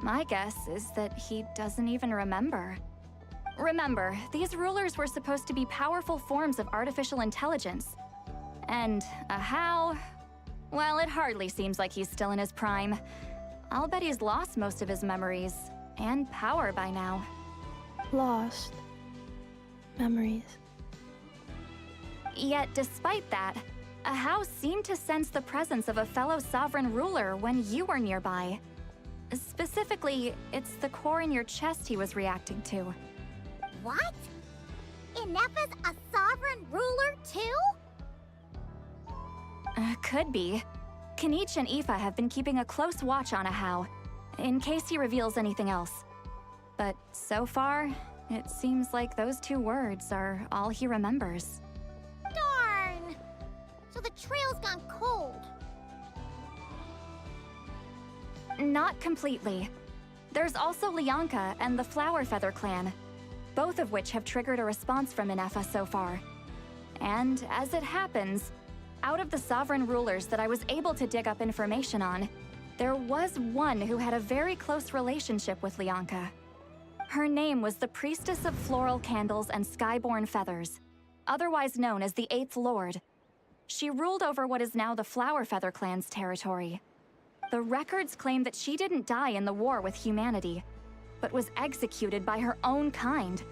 My guess is that he doesn't even remember. Remember, these rulers were supposed to be powerful forms of artificial intelligence. And a How? Well, it hardly seems like he's still in his prime. I'll bet he's lost most of his memories and power by now. Lost. Memories. Yet, despite that, a How seemed to sense the presence of a fellow sovereign ruler when you were nearby. Specifically, it's the core in your chest he was reacting to. What? Ineppa's a sovereign ruler too? Could be. Kenichi and Aoife have been keeping a close watch on a How, in case he reveals anything else. But so far, it seems like those 2 words are all he remembers. Darn! So the trail's gone cold. Not completely. There's also Lianka and the Flower Feather clan, both of which have triggered a response from Ineppa so far. And as it happens, out of the sovereign rulers that I was able to dig up information on, there was one who had a very close relationship with Lianka. Her name was the Priestess of Floral Candles and Skyborn Feathers, otherwise known as the 8th Lord. She ruled over what is now the Flower Feather clan's territory. The records claim that she didn't die in the war with humanity, but was executed by her own kind.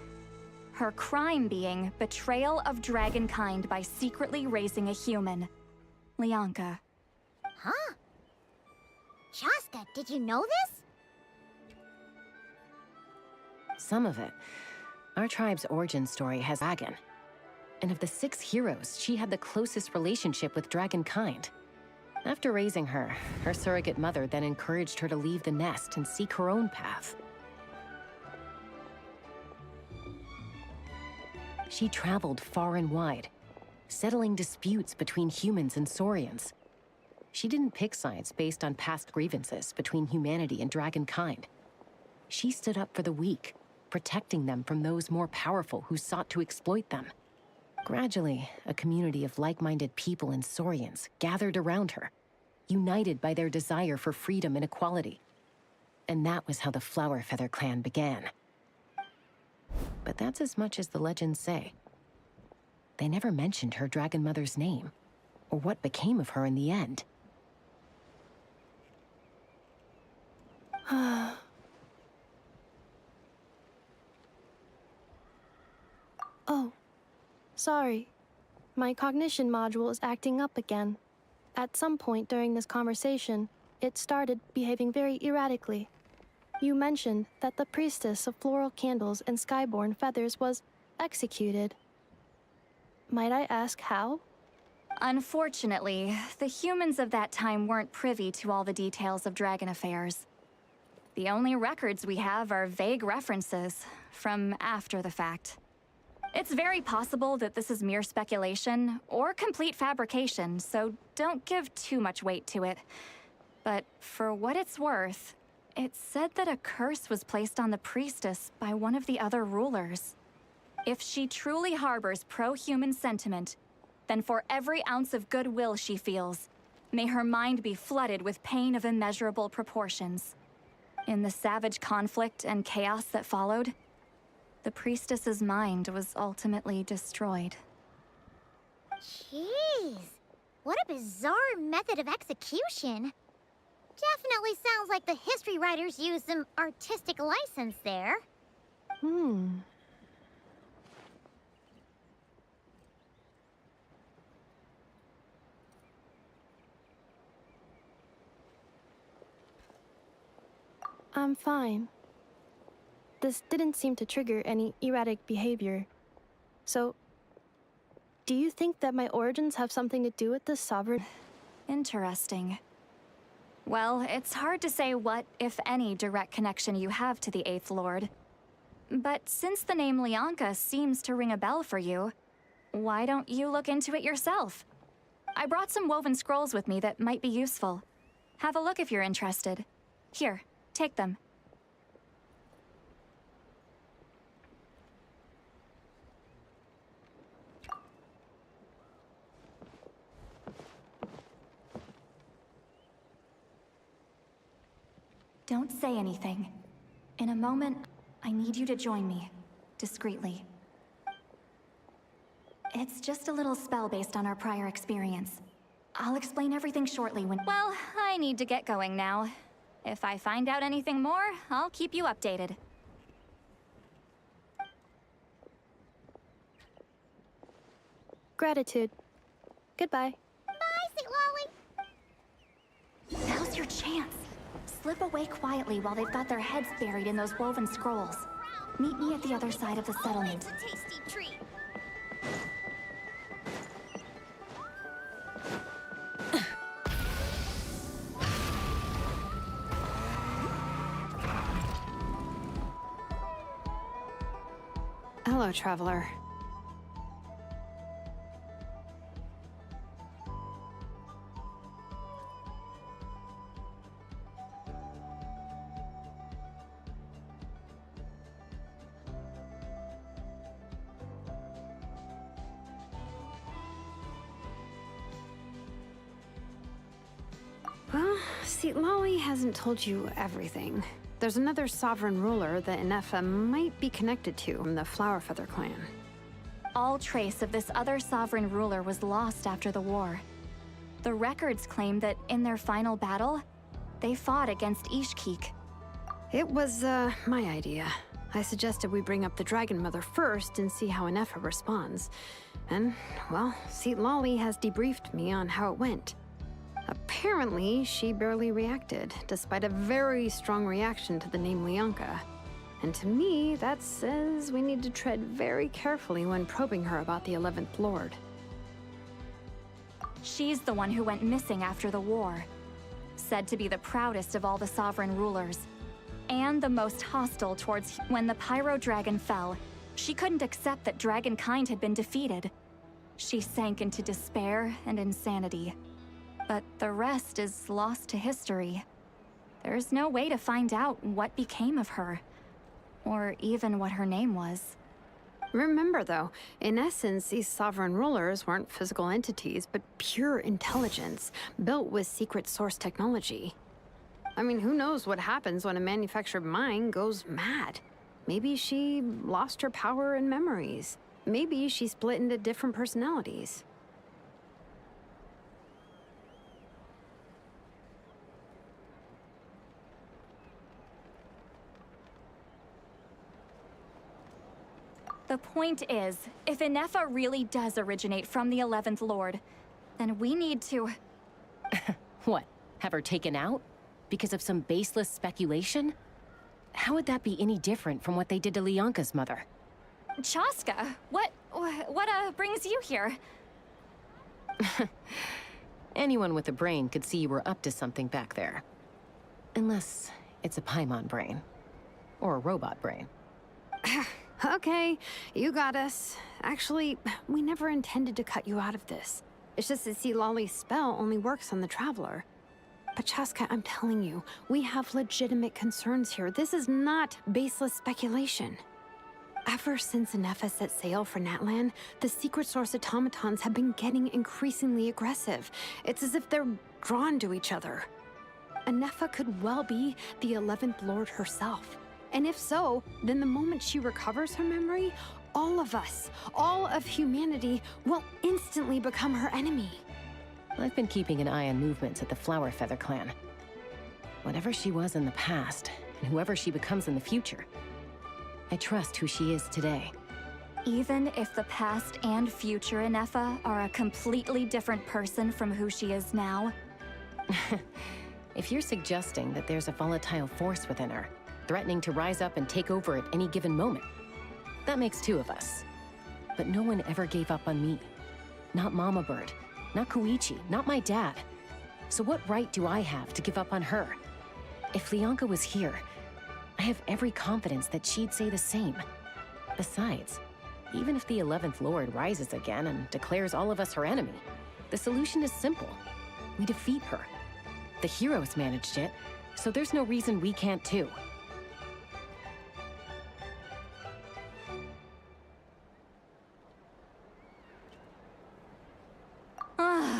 Her crime being betrayal of dragonkind by secretly raising a human. Lianka. Huh? Chaska, did you know this? Some of it. Our tribe's origin story has dragon. And of the 6 heroes, she had the closest relationship with dragonkind. After raising her, her surrogate mother then encouraged her to leave the nest and seek her own path. She traveled far and wide, settling disputes between humans and Saurians. She didn't pick sides based on past grievances between humanity and dragonkind. She stood up for the weak, protecting them from those more powerful who sought to exploit them. Gradually, a community of like-minded people and Saurians gathered around her, united by their desire for freedom and equality. And that was how the Flower Feather clan began. But that's as much as the legends say. They never mentioned her dragon mother's name, or what became of her in the end. Oh, sorry. My cognition module is acting up again. At some point during this conversation, it started behaving very erratically. You mentioned that the priestess of floral candles and skyborn feathers was executed. Might I ask how? Unfortunately, the humans of that time weren't privy to all the details of dragon affairs. The only records we have are vague references from after the fact. It's very possible that this is mere speculation or complete fabrication, so don't give too much weight to it. But for what it's worth, it said that a curse was placed on the priestess by one of the other rulers. If she truly harbors pro-human sentiment, then for every ounce of goodwill she feels, may her mind be flooded with pain of immeasurable proportions. In the savage conflict and chaos that followed, the priestess's mind was ultimately destroyed. Jeez, what a bizarre method of execution. Definitely sounds like the history writers used some artistic license there. I'm fine. This didn't seem to trigger any erratic behavior. So, do you think that my origins have something to do with this sovereign? Interesting. Well, it's hard to say what, if any, direct connection you have to the Eighth Lord. But since the name Lianka seems to ring a bell for you, why don't you look into it yourself? I brought some woven scrolls with me that might be useful. Have a look if you're interested. Here, take them. Don't say anything. In a moment, I need you to join me, discreetly. It's just a little spell based on our prior experience. I'll explain everything shortly when— Well, I need to get going now. If I find out anything more, I'll keep you updated. Gratitude. Goodbye. Bye, Sweet Lolly. Now's your chance. Slip away quietly while they've got their heads buried in those woven scrolls. Meet me at the other side of the settlement. It's a tasty treat. Hello, traveler. Well, see, Lolly hasn't told you everything. There's another sovereign ruler that Inefa might be connected to from the Flower Feather clan. All trace of this other sovereign ruler was lost after the war. The records claim that in their final battle, they fought against Ishkik. It was, my idea. I suggested we bring up the Dragon Mother first and see how Inefa responds. And, well, see, Lolly has debriefed me on how it went. Apparently, she barely reacted, despite a very strong reaction to the name Lianka. And to me, that says we need to tread very carefully when probing her about the 11th Lord. She's the one who went missing after the war. Said to be the proudest of all the sovereign rulers. And the most hostile towards— When the Pyro Dragon fell, she couldn't accept that dragonkind had been defeated. She sank into despair and insanity. But the rest is lost to history. There's no way to find out what became of her, or even what her name was. Remember, though, in essence, these sovereign rulers weren't physical entities, but pure intelligence, built with secret source technology. I mean, who knows what happens when a manufactured mind goes mad? Maybe she lost her power and memories. Maybe she split into different personalities. The point is, if Inefa really does originate from the 11th Lord, then we need to— What? Have her taken out? Because of some baseless speculation? How would that be any different from what they did to Lianka's mother? Chaska, what brings you here? Anyone with a brain could see you were up to something back there. Unless it's a Paimon brain. Or a robot brain. Okay, you got us. Actually, we never intended to cut you out of this. It's just that, see, Lolly's spell only works on the Traveler. But Chaska, I'm telling you, we have legitimate concerns here. This is not baseless speculation. Ever since Inefa set sail for Natlan, the secret source automatons have been getting increasingly aggressive. It's as if they're drawn to each other. Inefa could well be the 11th Lord herself. And if so, then the moment she recovers her memory, all of us, all of humanity, will instantly become her enemy. I've been keeping an eye on movements at the Flower Feather clan. Whatever she was in the past, and whoever she becomes in the future, I trust who she is today. Even if the past and future Inefa are a completely different person from who she is now? If you're suggesting that there's a volatile force within her, threatening to rise up and take over at any given moment, that makes two of us. But no one ever gave up on me. Not Mama Bird, not Koichi, not my dad. So what right do I have to give up on her? If Lianka was here, I have every confidence that she'd say the same. Besides, even if the 11th Lord rises again and declares all of us her enemy, the solution is simple. We defeat her. The heroes managed it, so there's no reason we can't too.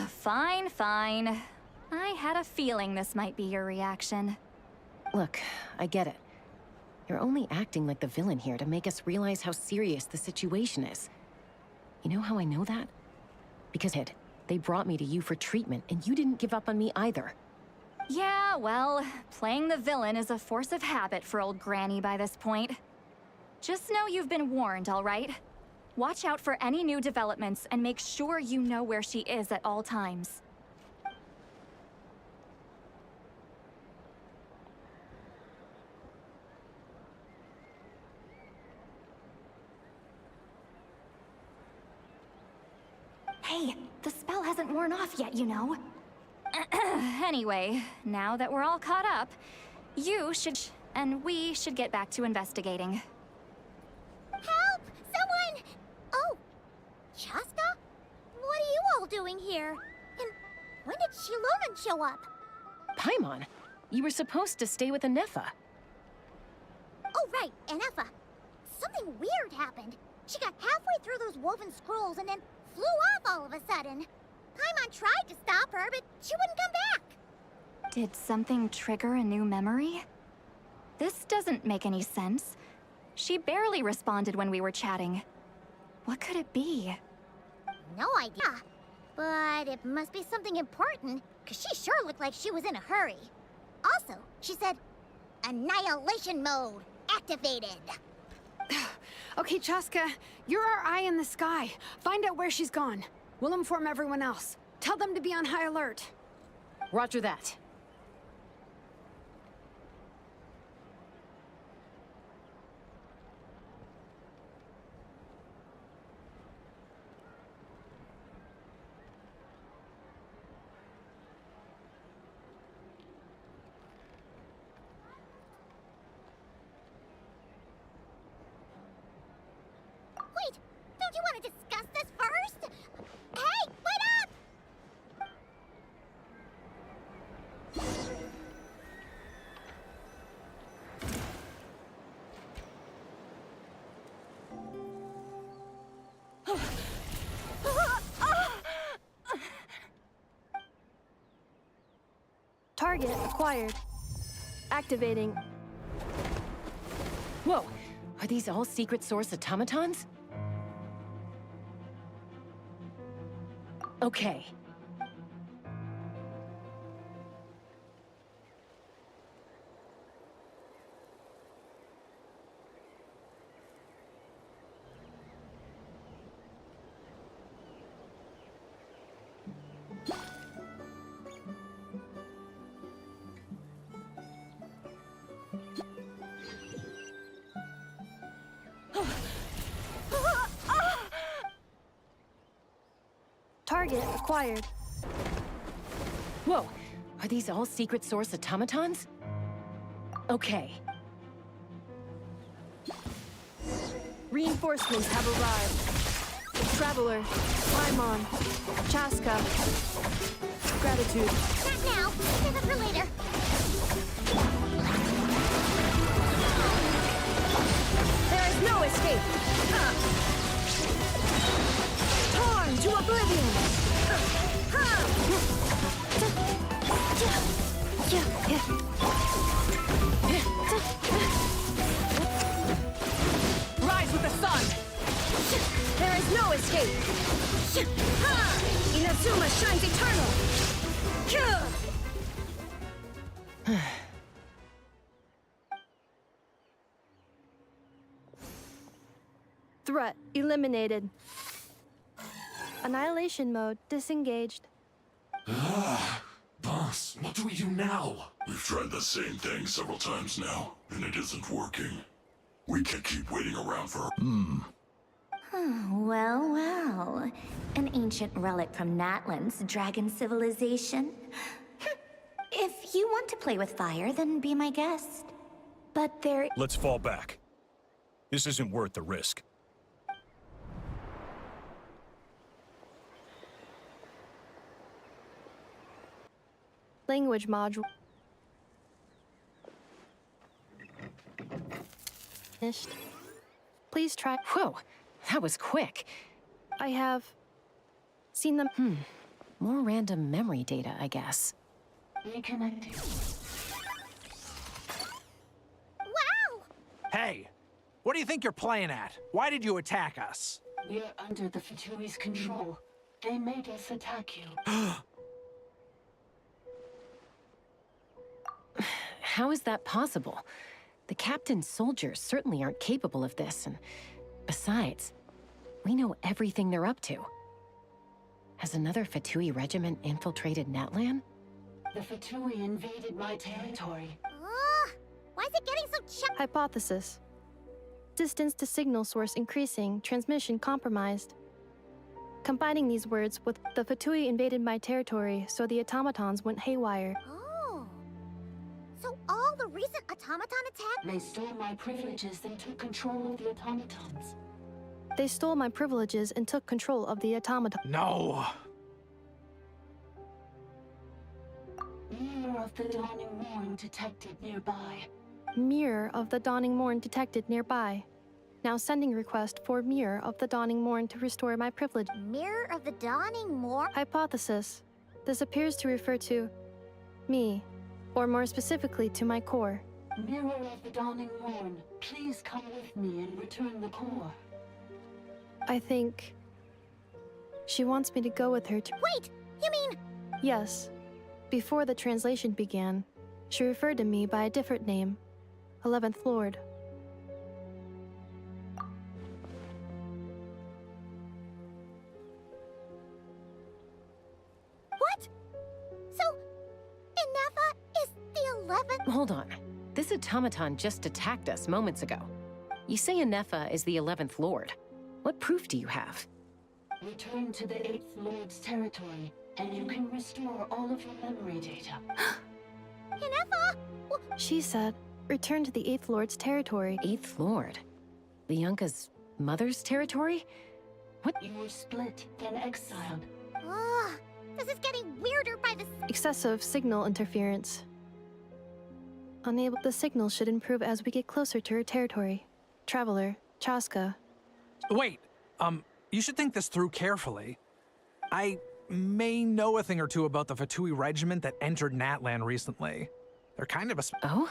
Fine, fine. I had a feeling this might be your reaction. Look, I get it. You're only acting like the villain here to make us realize how serious the situation is. You know how I know that? Because they brought me to you for treatment, and you didn't give up on me either. Yeah, well, playing the villain is a force of habit for old Granny by this point. Just know you've been warned, all right? Watch out for any new developments and make sure you know where she is at all times. Hey, the spell hasn't worn off yet, you know. Anyway, now that we're all caught up, you should and we should get back to investigating. Help! Someone! Oh, Chaska? What are you all doing here? And when did Shilonan show up? Paimon, you were supposed to stay with Anefa. Oh, right, Anefa. Something weird happened. She got halfway through those woven scrolls and then flew off all of a sudden. Paimon tried to stop her, but she wouldn't come back. Did something trigger a new memory? This doesn't make any sense. She barely responded when we were chatting. What could it be? No idea. But it must be something important, because she sure looked like she was in a hurry. Also, she said, Annihilation mode activated. Okay, Chaska, you're our eye in the sky. Find out where she's gone. We'll inform everyone else. Tell them to be on high alert. Roger that. Wait, don't you want to discuss this first? Hey, wait up! Target acquired. Activating. Whoa! Are these all secret source automatons? Okay. Target acquired. Whoa! Are these all secret source automatons? Okay. Reinforcements have arrived. Traveler, Paimon, Chaska. Gratitude. Not now. Save it for later. There is no escape. Torn to oblivion. Rise with the sun! There is no escape. Inazuma shines eternal. Threat eliminated. Annihilation mode disengaged. Bon us. What do we do now? We've tried the same thing several times now, and it isn't working. We can't keep waiting around for her. Well, well. An ancient relic from Natlan's dragon civilization. If you want to play with fire, then be my guest. But there... Let's fall back. This isn't worth the risk. Language module. Finished. Please try. Whoa, that was quick. I have seen them. More random memory data, I guess. Reconnecting. Wow! Hey, what do you think you're playing at? Why did you attack us? We're under the Fatui's control. They made us attack you. How is that possible? The captain's soldiers certainly aren't capable of this, and besides, we know everything they're up to. Has another Fatui regiment infiltrated Natlan? The Fatui invaded my territory. Why is it getting so Hypothesis. Distance to signal source increasing, transmission compromised. Combining these words with the Fatui invaded my territory, so the automatons went haywire. Oh. So all the recent automaton attacks... They stole my privileges and took control of the automatons. They stole my privileges and took control of the automaton. No! Mirror of the dawning morn detected nearby. Mirror of the dawning morn detected nearby. Now sending request for Mirror of the dawning morn to restore my privilege. Mirror of the dawning morn? Hypothesis. This appears to refer to me, or more specifically to my core. Mirror of the dawning morn, please come with me and return the core. I think she wants me to go with her to— Wait! You mean— Yes. Before the translation began, she referred to me by a different name, 11th Lord. What? So, Inefa is the 11th? Hold on. This automaton just attacked us moments ago. You say Inefa is the 11th Lord. What proof do you have? Return to the 8th Lord's territory, and you can restore all of your memory data. Inefa? She said, return to the 8th Lord's territory. 8th Lord? The Yunka's mother's territory? What? You were split, then exiled. Ugh, this is getting weirder by the... Excessive signal interference. Unable— The signal should improve as we get closer to her territory. Traveler, Chaska. Wait, you should think this through carefully. I may know a thing or two about the Fatui regiment that entered Natlan recently. They're kind of a... Oh?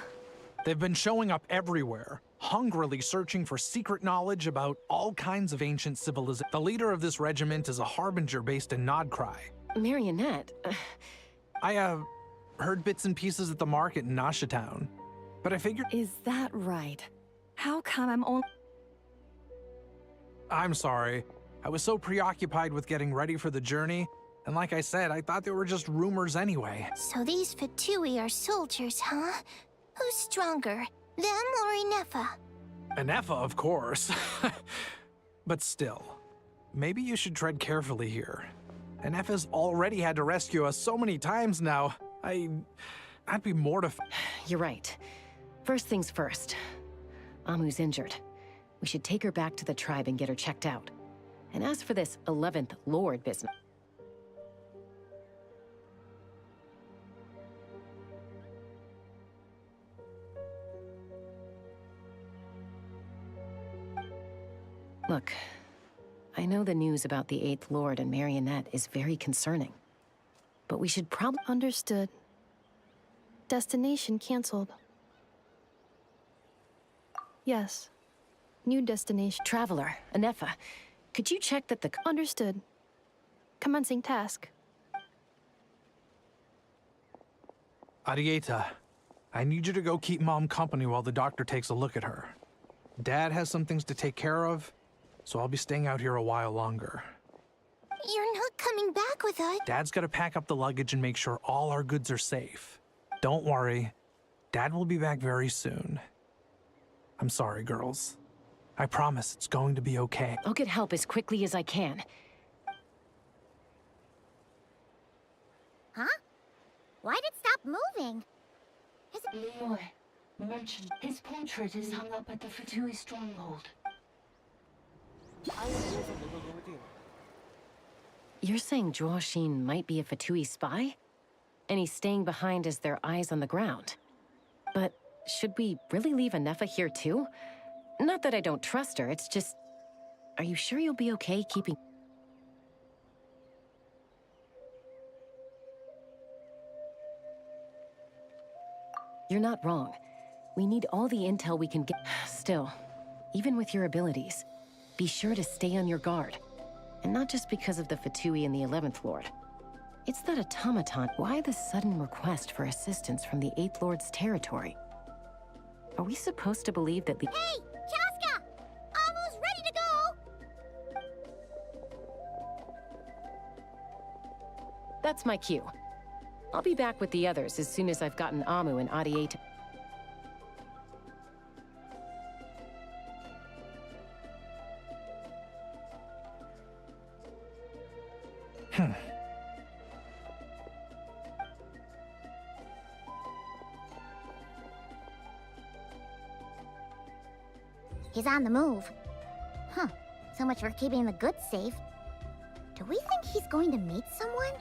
They've been showing up everywhere, hungrily searching for secret knowledge about all kinds of ancient civilizations. The leader of this regiment is a harbinger based in Nodcry. Marionette. I, heard bits and pieces at the market in Nashatown, but I figured... Is that right? How come I'm only... I'm sorry. I was so preoccupied with getting ready for the journey, and like I said, I thought they were just rumors anyway. So these Fatui are soldiers, huh? Who's stronger, them or Inefa? Inefa, of course. But still, maybe you should tread carefully here. Inefa's already had to rescue us so many times now. I'd be mortified. You're right. First things first. Amu's injured. We should take her back to the tribe and get her checked out. And as for this 11th Lord business... Look, I know the news about the 8th Lord and Marionette is very concerning. But we should probably... Understood. Destination canceled. Yes. New destination. Traveler, Inefa, could you check that the... Understood. Commencing task. Arieta, I need you to go keep Mom company while the doctor takes a look at her. Dad has some things to take care of, so I'll be staying out here a while longer. You're not coming back with us. Dad's gotta pack up the luggage and make sure all our goods are safe. Don't worry. Dad will be back very soon. I'm sorry, girls. I promise it's going to be okay. I'll get help as quickly as I can. Huh? Why'd it stop moving? Leroy, merchant, his portrait is hung up at the Fatui stronghold. You're saying Joashin might be a Fatui spy? And he's staying behind as their eyes on the ground. But should we really leave Anefa here too? Not that I don't trust her, it's just... Are you sure you'll be okay keeping... You're not wrong. We need all the intel we can get. Still, even with your abilities, be sure to stay on your guard. And not just because of the Fatui and the 11th Lord. It's that automaton. Why the sudden request for assistance from the 8th Lord's territory? Are we supposed to believe that the— Hey, Chaska! Amu's ready to go! That's my cue. I'll be back with the others as soon as I've gotten Amu and Adieta. He's on the move. Huh. So much for keeping the goods safe. Do we think he's going to meet someone?